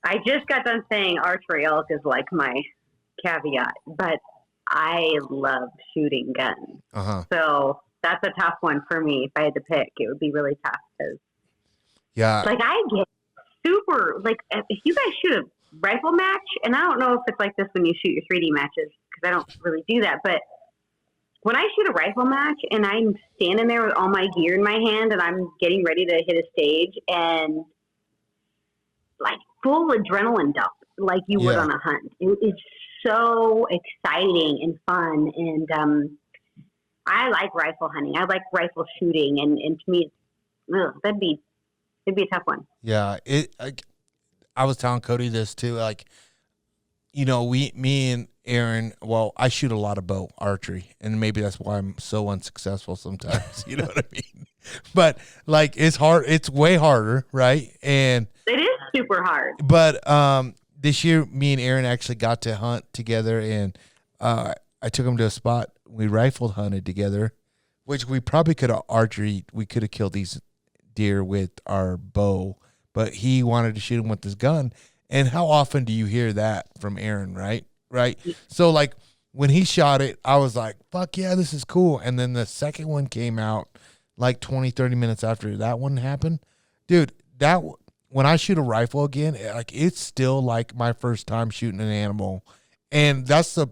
I just got done saying archery elk is like my caveat, but I love shooting guns. So that's a tough one for me. If I had to pick, it would be really tough because, Yeah. like, I get super, like, if you guys shoot a rifle match, and I don't know if it's like this when you shoot your 3D matches because I don't really do that, but when I shoot a rifle match and I'm standing there with all my gear in my hand and I'm getting ready to hit a stage and like full adrenaline dump like you would on a hunt. It is so exciting and fun. And I like rifle hunting. I like rifle shooting. And to me, it'd be a tough one. Yeah. I was telling Cody this too. Like, you know, me and Aaron, well, I shoot a lot of bow archery, and maybe that's why I'm so unsuccessful sometimes. You know what I mean? But like, it's hard. It's way harder, right? And it is super hard. But this year, me and Aaron actually got to hunt together, and I took him to a spot. We rifle hunted together, which we probably could have archery. We could have killed these deer with our bow, but he wanted to shoot him with his gun. And how often do you hear that from Aaron, right? Right. So like when he shot it, I was like, fuck yeah, this is cool. And then the second one came out like 20, 30 minutes after that one happened. Dude, when I shoot a rifle again, like it's still like my first time shooting an animal. And that's to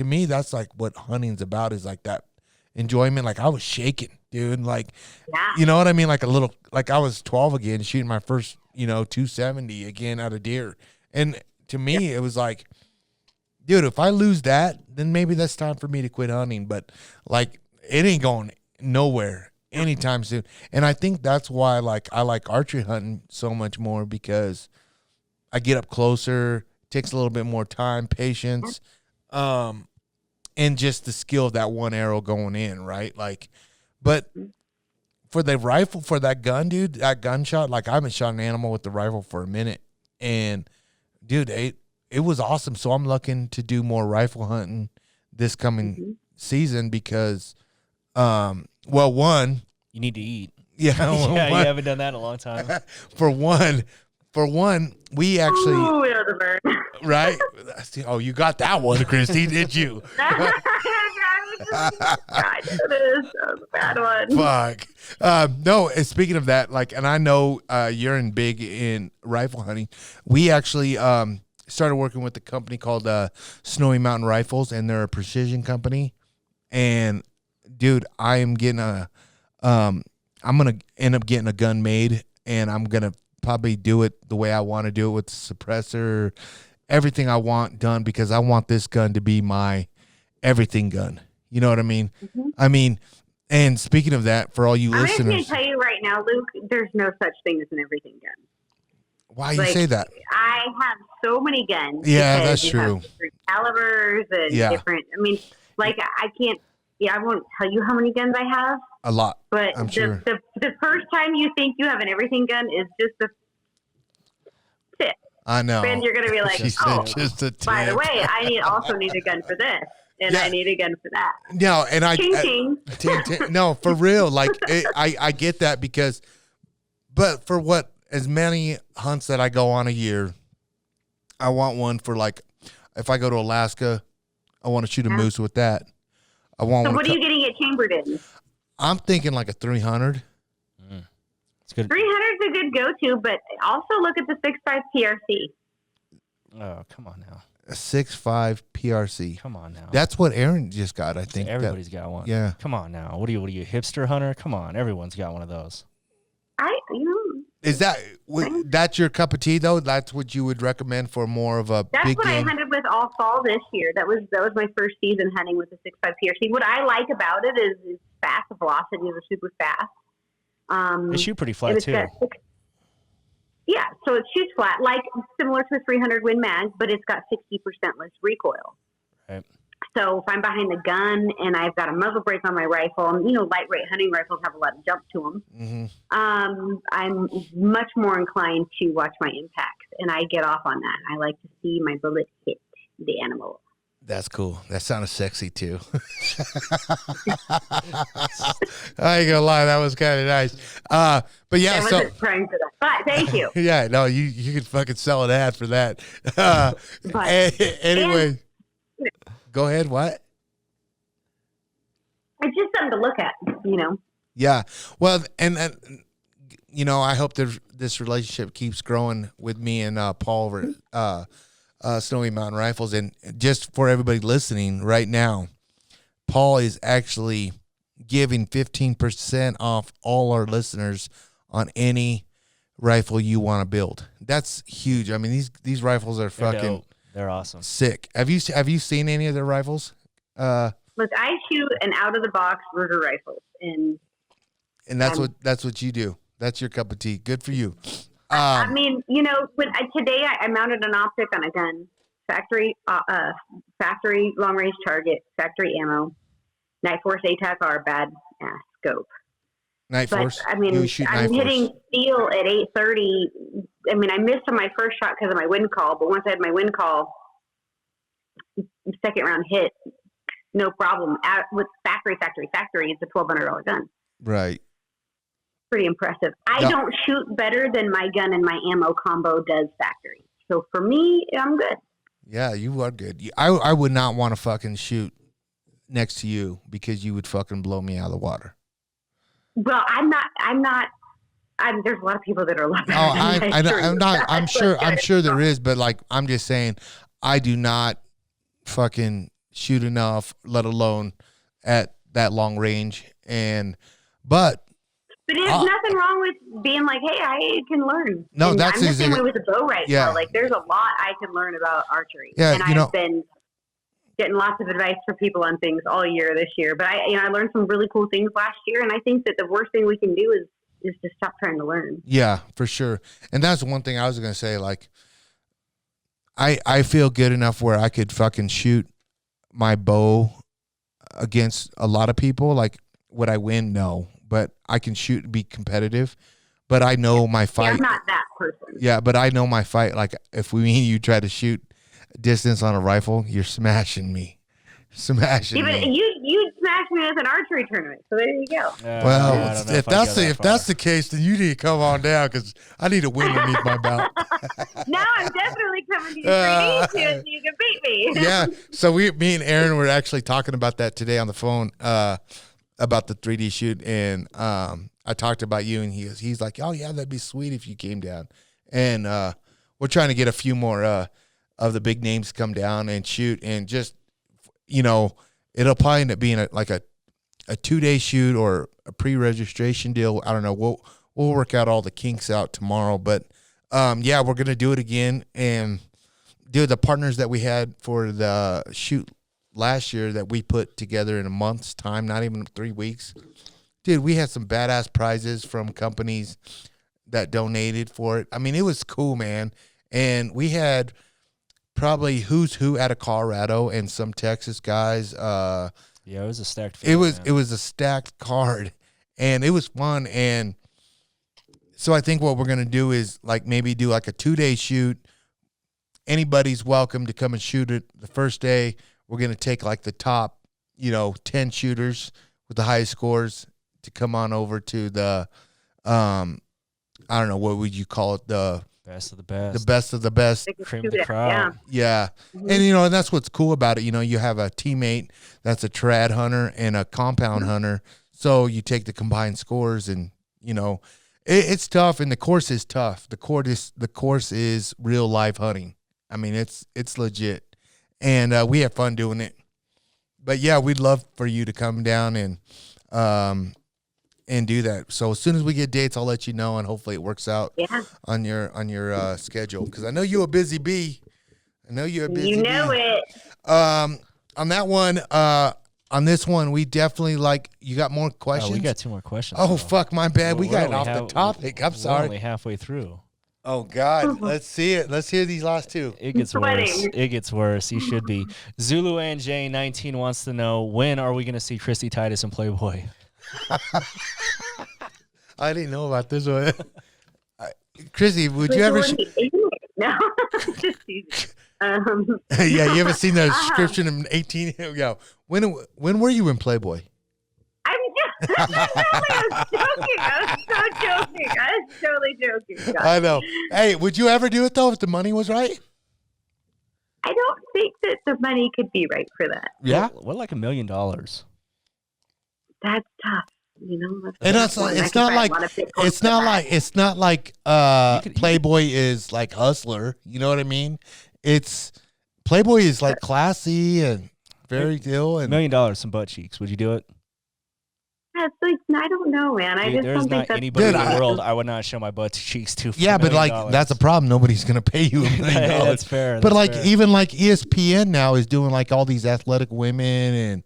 me, that's like what hunting's about, is like that enjoyment. Like I was shaking, dude. Like, you know what I mean? Like like I was 12 again, shooting my first, 270 again at a deer. And to me, it was like, dude, if I lose that, then maybe that's time for me to quit hunting. But like, it ain't going nowhere anytime soon. And I think that's why I like archery hunting so much more, because I get up closer, takes a little bit more time, patience, and just the skill of that one arrow going in, right? Like, but for the rifle, for that gun, dude, that gunshot, like I haven't shot an animal with the rifle for a minute. And dude, it was awesome. So I'm looking to do more rifle hunting this coming season because, one, you need to eat. Yeah, yeah, you haven't done that in a long time. For one, we actually, ooh, it was a burn. Right? Oh, you got that one, Kristy, did you? God, it is. That was a bad one. Fuck. No, and speaking of that, like, and I know you're big in rifle hunting. We actually started working with a company called Snowy Mountain Rifles, and they're a precision company. And dude, I'm gonna end up getting a gun made, and I'm gonna probably do it the way I want to do it, with the suppressor everything I want done because I want this gun to be my everything gun. You know what I mean? Mm-hmm. I mean, and speaking of that, for all you I'm just listeners, going to tell you right now, Luke, there's no such thing as an everything gun. why you say that? I have so many guns. Yeah, because that's you true. have different calibers and different. I mean, like I can't. Yeah, I won't tell you how many guns I have. A lot. But I'm sure. The first time you think you have an everything gun is just a tip. I know. Then you're going to be like, She said just a by the tip. way, I also need a gun for this. And I need a gun for that. No, and Ching, ching. No, for real. Like I get that because, but for what, as many hunts that I go on a year, I want one for like, if I go to Alaska, I want to shoot a moose with that. I want. So what are you getting it chambered in? I'm thinking like a 300. It's good. 300 is a good go-to, but also look at the 6.5 PRC. Oh, come on now. A 6.5 PRC. Come on now. That's what Aaron just got, I think. Everybody's got one. Yeah. Come on now. What are you, a hipster hunter? Come on. Everyone's got one of those. Is that's your cup of tea though? That's what you would recommend for more of a That's big what game? I hunted with all fall this year. That was my first season hunting with the 6.5 PRC. What I like about it is it's fast. The velocity is super fast. They shoot pretty flat too. Yeah, so it shoots flat, like similar to a 300 Win Mag, but it's got 60% less recoil. Right. So if I'm behind the gun and I've got a muzzle brake on my rifle, and lightweight hunting rifles have a lot of jump to them, I'm much more inclined to watch my impacts, and I get off on that. I like to see my bullet hit the animal. That's cool. That sounded sexy too. I ain't gonna lie, that was kind of nice. But yeah, I wasn't trying for that, but thank you. Yeah, no, you could fucking sell an ad for that. Anyway, go ahead. What? It's just something to look at, Yeah. Well, and I hope this relationship keeps growing with me and Paul over Snowy Mountain Rifles. And just for everybody listening right now, Paul is actually giving 15% off all our listeners on any rifle you want to build. That's huge. I mean, these rifles are fucking They're awesome. Sick. Have you seen any of their rifles? Look, I shoot an out of the box Ruger rifle, and that's what you do. That's your cup of tea. Good for you. I mean, today I mounted an optic on a gun, factory long range target, factory ammo, Night Force ATAC-R bad ass scope. Night Force. I mean, I'm hitting steel at 830. I mean, I missed on my first shot because of my wind call, but once I had my wind call, second round hit, no problem. With factory, it's a $1,200 gun. Right. Pretty impressive. I don't shoot better than my gun and my ammo combo does factory. So for me, I'm good. Yeah, you are good. I would not want to fucking shoot next to you because you would fucking blow me out of the water. Well, I'm not. There's a lot of people that are a lot better I'm not. I'm sure there is, but like I'm just saying, I do not fucking shoot enough, let alone at that long range. But there's nothing wrong with being like, hey, I can learn. No, and that's I'm the same way with a bow right yeah. now. Like, there's a lot I can learn about archery. Yeah, and I've been getting lots of advice for people on things all year this year. But I learned some really cool things last year, and I think that the worst thing we can do is to stop trying to learn. Yeah, for sure. And that's one thing I was gonna say. Like, I feel good enough where I could fucking shoot my bow against a lot of people. Like, would I win? No, but I can shoot and be competitive. But I know my fight. Yeah, I'm not that person. Yeah, but I know my fight. Like, if me and you try to shoot distance on a rifle, you're smashing me. Smashing me. You smashed me with an archery tournament, so there you go. Well, if that's the case, then you need to come on down because I need a win underneath my belt. Now I'm definitely coming to you 3D so you can beat me. Yeah. So me and Aaron were actually talking about that today on the phone about the 3D shoot, and I talked about you, and he's like, oh yeah, that'd be sweet if you came down, and we're trying to get a few more of the big names to come down and shoot, and just it'll probably end up being a 2-day shoot or a pre-registration deal. I don't know. We'll work out all the kinks out tomorrow, but yeah, we're gonna do it again, and dude, the partners that we had for the shoot last year that we put together in a month's time, not even 3 weeks. Dude, we had some badass prizes from companies that donated for it. I mean, it was cool, man. And we had probably who's who out of Colorado and some Texas guys. Yeah, it was a stacked field, it was a stacked card, and it was fun. And so I think what we're gonna do is like maybe do like a 2-day shoot. Anybody's welcome to come and shoot it. The first day, we're gonna take like the top, 10 shooters with the highest scores to come on over to the, I don't know, what would you call it? The best of the best. The best of the best. Cream of the crowd. Yeah. Mm-hmm. And, and that's what's cool about it. You have a teammate that's a trad hunter and a compound hunter. So you take the combined scores and, it's tough. And the course is tough. The course is real life hunting. I mean, it's legit. And we have fun doing it. But, yeah, we'd love for you to come down and do that. So as soon as we get dates, I'll let you know, and hopefully it works out on your schedule, because I know you're a busy bee. I know you're a busy You know bee. it. On that one, on this one, we definitely you got more questions? Oh, we got 2 more questions. Oh, though. fuck, my bad. We We're got only off the topic. I'm We're sorry. only halfway through. Oh, God. Let's see it. Let's hear these last 2. It gets worse. It gets worse. You should be. Zulu and J 19 wants to know, when are we going to see Kristy Titus and Playboy? I didn't know about this one. Chrissy, would you ever? No, just easy. Yeah, you haven't seen the description in 18. Here we go. When were you in Playboy? I'm just I was joking. I was so joking. I was totally joking. I know. Hey, would you ever do it though if the money was right? I don't think that the money could be right for that. Yeah. What, like $1 million? That's tough. And it's not like Playboy is like Hustler. You know what I mean? Playboy is like classy and very ill. And $1 million, some butt cheeks. Would you do it? That's I don't know, man. I Dude, just there's don't think not that's anybody in the world I would not show my butt cheeks to. For yeah, but $1 million. that's a problem. Nobody's gonna pay you $1 million. That's fair. But that's fair. even ESPN now is doing all these athletic women,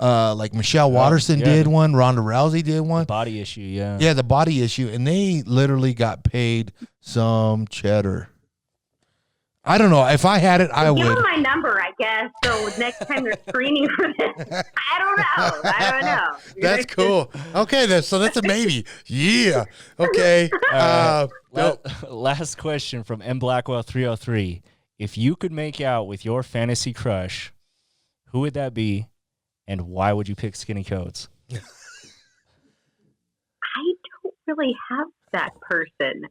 and Michelle Watterson did one, Ronda Rousey did one. The body issue, yeah. Yeah, the body issue, and they literally got paid some cheddar. I don't know. If I had it, I would. Give them my number, I guess. So next time they're screening for this, I don't know. That's cool. Okay, so that's a maybe. Yeah. Okay. Last question from M Blackwell 303. If you could make out with your fantasy crush, who would that be, and why would you pick skinny coats? I don't really have that person.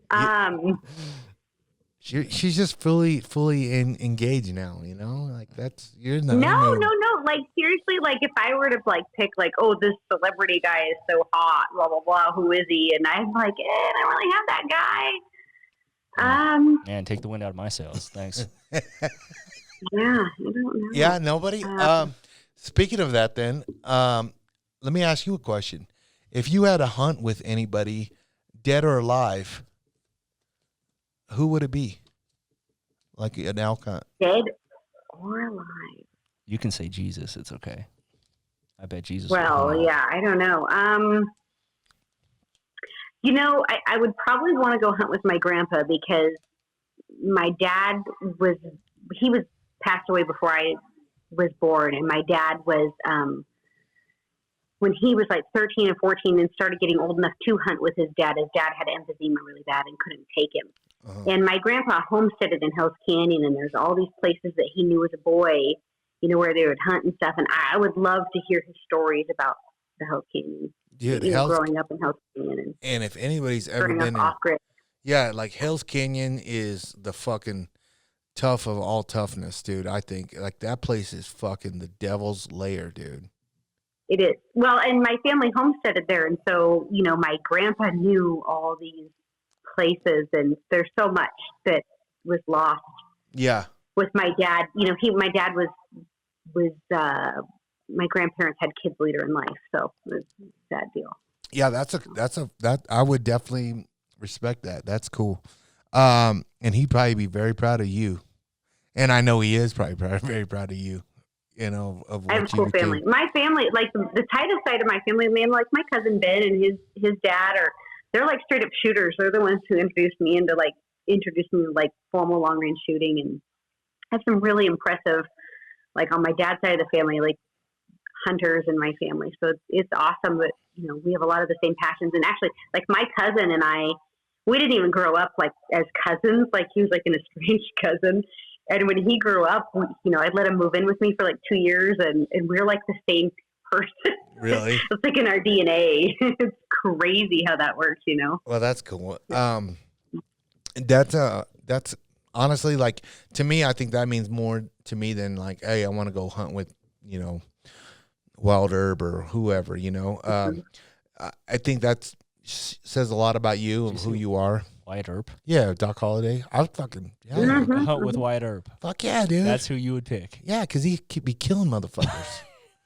She's just fully engaged now, that's you're in the No. honeymoon. Like seriously, if I were to pick oh, this celebrity guy is so hot, blah blah blah, who is he? And I'm I don't really have that guy. Man, take the wind out of my sails. Thanks. Yeah, I don't know. Yeah, nobody. Speaking of that, then, let me ask you a question. If you had a hunt with anybody, dead or alive, who would it be? Like an elk hunt? Dead or alive? You can say Jesus. It's okay. I bet Jesus. Well, yeah, I don't know. I would probably want to go hunt with my grandpa, because my dad was passed away before I was born, and my dad was when he was 13 and 14 and started getting old enough to hunt with his dad. His dad had emphysema really bad and couldn't take him. Uh-huh. And my grandpa homesteaded in Hell's Canyon, and there's all these places that he knew as a boy, where they would hunt and stuff. And I would love to hear his stories about the Hell's Canyon. Dude, growing up in Hell's Canyon. And if anybody's ever been Hell's Canyon is the fucking tough of all toughness, dude. I think that place is fucking the devil's lair, dude. It is. Well, and my family homesteaded there, and so my grandpa knew all these places, and there's so much that was lost. Yeah. With my dad, my dad was my grandparents had kids later in life, so it was a sad deal. Yeah, that I would definitely respect that. That's cool. And he'd probably be very proud of you. And I know he is probably very proud of you. You know, of what I have a you cool became. family. My family, like the Titus side of my family, man, like my cousin Ben and his dad they're like straight up shooters. They're the ones who introduced me to formal long range shooting, and have some really impressive, like on my dad's side of the family, like hunters in my family. So it's awesome that, you know, we have a lot of the same passions. And actually, like my cousin and I, we didn't even grow up like as cousins. Like he was like an estranged cousin. And when he grew up, you know, I let him move in with me for like 2 years, and we're like the same person. Really? It's like in our DNA. It's crazy how that works, you know? Well, that's cool. That's honestly, like, to me, I think that means more to me than like, hey, I want to go hunt with, you know, Wild Herb or whoever, you know. I think that says a lot about you and who you are. Wyatt Earp. Yeah, Doc Holliday. I fucking Hunt with Wyatt Earp. Fuck yeah, dude. That's who you would pick. Yeah, because he could be killing motherfuckers.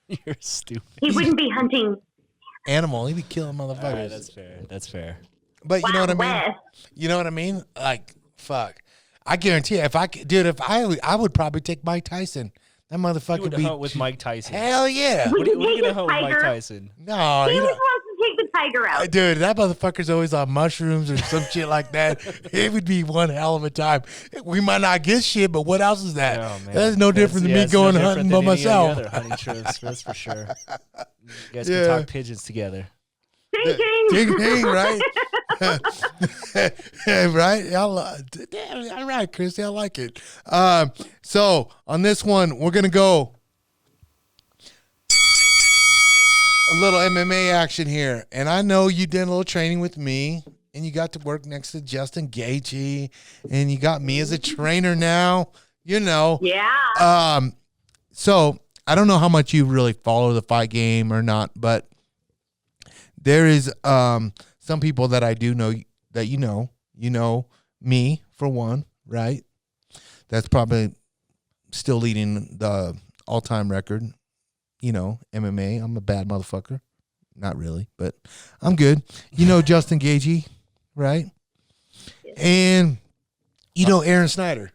You're stupid. He wouldn't be hunting Animal, he'd be killing motherfuckers. All right, that's fair. That's fair. But you know what I mean? West. You know what I mean? Like, fuck. I guarantee you, if I would probably take Mike Tyson. That motherfucker You would be hunt with Mike Tyson. Hell yeah. Would What are you you take gonna the hunt with Mike tiger? Tyson? No, He you was know, supposed to take the tiger out. dude, that motherfucker's always on mushrooms or some shit like that. It would be one hell of a time. We might not get shit, but what else is that? Oh, man. That's no different than me it's no going different hunting than by any of the myself. other hunting trips, that's for sure. You guys Yeah. can talk pigeons together. Ding, ding. Ding, ding, right? Right? Damn, all right, Kristy, I like it. So on this one, we're gonna go a little MMA action here, and I know you did a little training with me, and you got to work next to Justin Gaethje, and you got me as a trainer now. You know, Yeah. So I don't know how much you really follow the fight game or not, but there is some people that I do know that you know me for one, right? That's probably still leading the all-time record, you know, MMA. I'm a bad motherfucker. Not really, but I'm good. You know Justin Gaethje, right? And you know Aaron Snyder.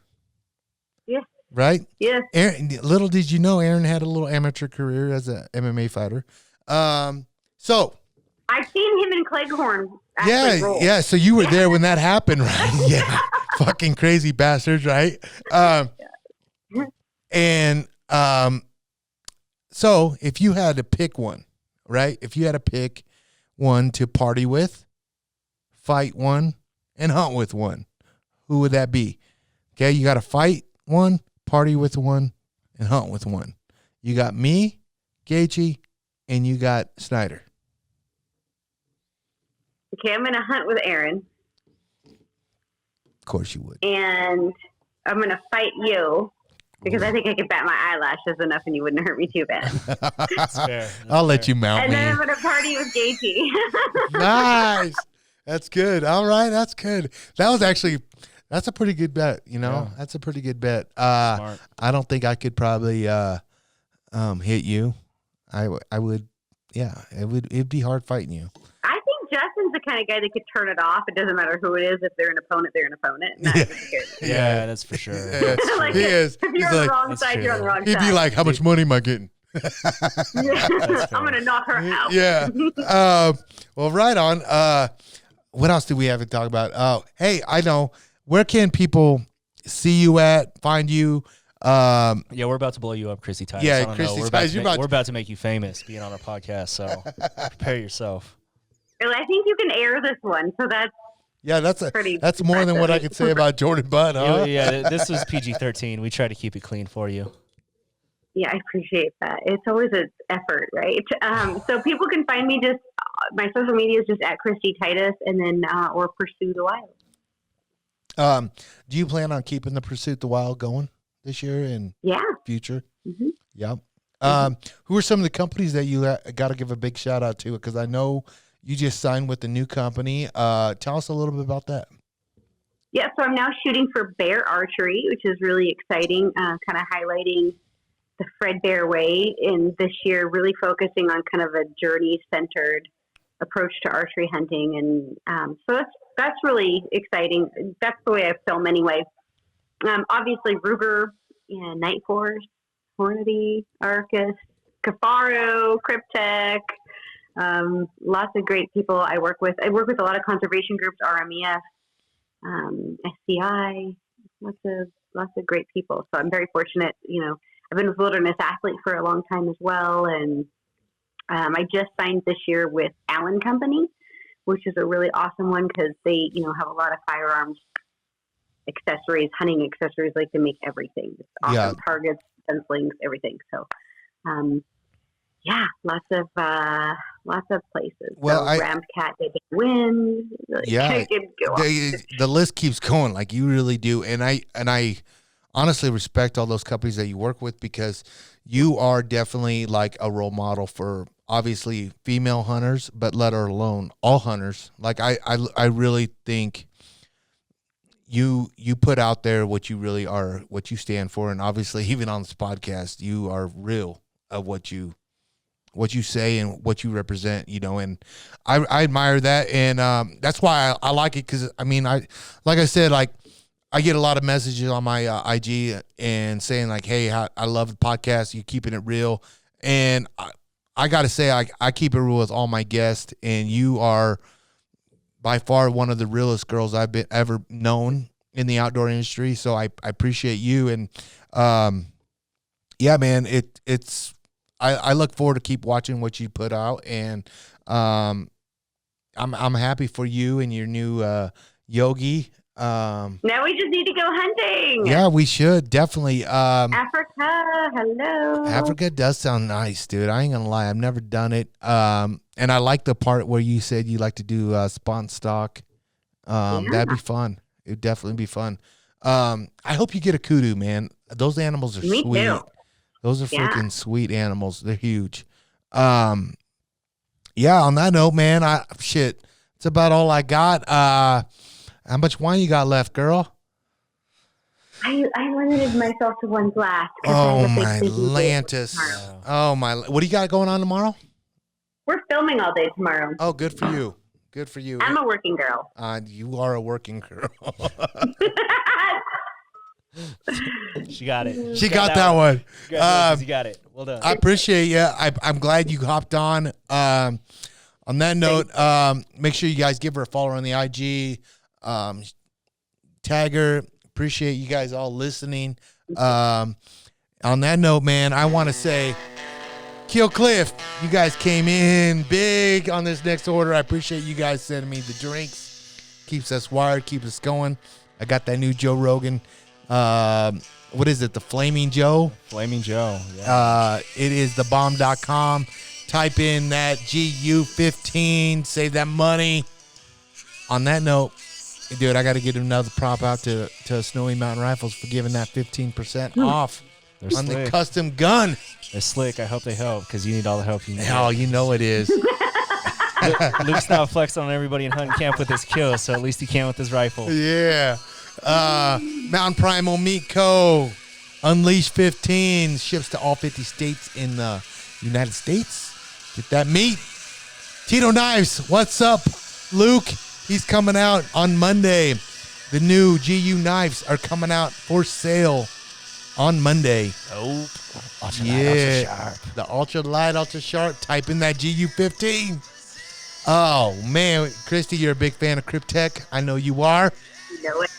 Yeah. Right? Yeah. Aaron, little did you know Aaron had a little amateur career as a MMA fighter. So I've seen him in Cleghorn. yeah. So you were there when that happened, right? Yeah. Fucking crazy bastards, right? And so if you had to pick one, right? If you had to pick one to party with, fight one, and hunt with one, who would that be? Okay, you got to fight one, party with one, and hunt with one. You got me, Gaethje, and you got Snyder. Okay, I'm going to hunt with Aaron. Of course you would. And I'm going to fight you because I think I could bat my eyelashes enough and you wouldn't hurt me too bad. That's fair. I'll let you mount And me. then I'm going to party with Gaethje. Nice. That's good. All right, that's good. That's a pretty good bet, you know? Yeah. That's a pretty good bet. Smart. I don't think I could probably hit you. I would, yeah, it'd be hard fighting you. I think Justin's the kind of guy that could turn it off. It doesn't matter who it is. If they're an opponent, they're an opponent. And that's good. Yeah, that's for sure. Yeah, Like, he is. If He's you're on like, the wrong That's side, you're on the true. wrong he'd side. be like, how much money am I getting? I'm going to knock her out. Yeah. Well, right on. What else do we have to talk about? Hey, I know. Where can people see you at, find you? Yeah, we're about to blow you up, Kristy Titus. Yeah, I don't know. Kristy We're about Titus, to you're make- about to- we're about to make you famous being on our podcast, so prepare yourself. Well, I think you can air this one, so that's Yeah, that's pretty more than what I impressive. could say about Jordan Budd, huh? Yeah, this was PG-13. We try to keep it clean for you. Yeah, I appreciate that. It's always an effort, right? So people can find me just my social media is just at Kristy Titus, and then or Pursue the Wild. Do you plan on keeping the Pursuit the Wild going this year and Yeah. future? Mm-hmm. Yep. Who are some of the companies that you got to give a big shout out to? Because I know you just signed with the new company. Tell us a little bit about that. Yeah, so I'm now shooting for Bear Archery, which is really exciting, kind of highlighting the Fred Bear way in this year, really focusing on kind of a journey-centered approach to archery hunting. And so that's really exciting. That's the way I film anyway. Obviously, Ruger yeah, Night Force, Hornady, Arcus, Cafaro, Cryptech. Lots of great people I work with. I work with a lot of conservation groups, RMEF, SCI, lots of great people. So I'm very fortunate. I've been with Wilderness Athlete for a long time as well, and I just signed this year with Allen Company, which is a really awesome one because they, have a lot of firearms accessories, hunting accessories. Like, they make everything. It's awesome. Targets, gun slings, everything. So, lots of places. Well, so Ramcat, they get wins. Yeah, the list keeps going. Like, you really do, and I honestly respect all those companies that you work with, because you are definitely like a role model for obviously female hunters, but let alone all hunters. Like, I really think you put out there what you really are, what you stand for, and obviously even on this podcast, you are real of what you say and what you represent, and I admire that. And that's why I like it. Cause like I said, like, I get a lot of messages on my IG and saying like, hey, I love the podcast. You're keeping it real. And I got to say, I keep it real with all my guests, and you are by far one of the realest girls I've ever known in the outdoor industry. So I appreciate you. And yeah, man, it's, I look forward to keep watching what you put out, and I'm happy for you and your new Yogi. Now we just need to go hunting. Yeah, we should definitely. Africa, hello. Africa does sound nice, dude. I ain't gonna lie, I've never done it. And I like the part where you said you like to do spawn stock. That'd be fun. It'd definitely be fun. I hope you get a kudu, man. Those animals are Me sweet. Too. Those are freaking sweet animals. They're huge. Yeah, on that note, man, it's about all I got. How much wine you got left, girl? I limited myself to one glass. Oh, my Lantis. Oh, my. What do you got going on tomorrow? We're filming all day tomorrow. Oh, good for you. Good for you. I'm a working girl. You are a working girl. She got it. She got that one. You got it. Well done. I appreciate you. I'm glad you hopped on. On that note, make sure you guys give her a follow on the IG. Tag her. Appreciate you guys all listening. On that note, man, I want to say, Kill Cliff, you guys came in big on this next order. I appreciate you guys sending me the drinks. Keeps us wired, keeps us going. I got that new Joe Rogan. What is it? The Flaming Joe? Flaming Joe. Yeah. It is thebomb.com. Type in that GU15. Save that money. On that note, dude, I got to get another prop out to Snowy Mountain Rifles for giving that 15% off on the custom gun. They're slick. I hope they help, because you need all the help you need. Oh, you know it is. Luke's now flexing on everybody in hunting camp with his kill, so at least he can with his rifle. Yeah. Mountain Primal Meat Co. Unleash 15 ships to all 50 states in the United States. Get that meat. Tito Knives, what's up, Luke? He's coming out on Monday. The new GU knives are coming out for sale on Monday. Oh, ultra yeah, light, ultra sharp. The ultra light, ultra sharp. Type in that GU15. Oh man, Kristy, you're a big fan of Cryptech. I know you are. You know it.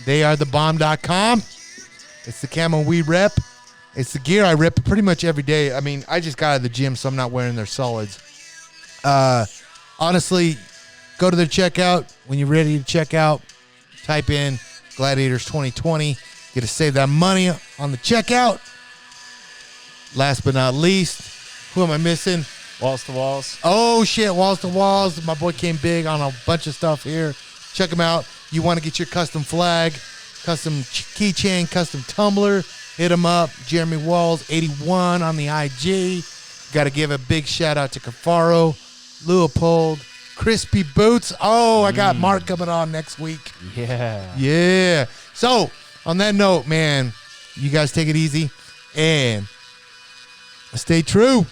They are thebomb.com. It's the camo we rep. It's the gear I rep pretty much every day. I mean, I just got out of the gym, so I'm not wearing their solids. Honestly, go to their checkout. When you're ready to check out, type in Gladiators 2020. Get to save that money on the checkout. Last but not least, who am I missing? Walls to Walls. Oh, shit, Walls to Walls. My boy came big on a bunch of stuff here. Check him out. You want to get your custom flag, custom keychain, custom tumbler, hit him up. Jeremy Walls, 81 on the IG. Got to give a big shout out to Cafaro, Leopold, Crispy Boots. Oh, I got Mark coming on next week. Yeah. Yeah. So, on that note, man, you guys take it easy and stay true.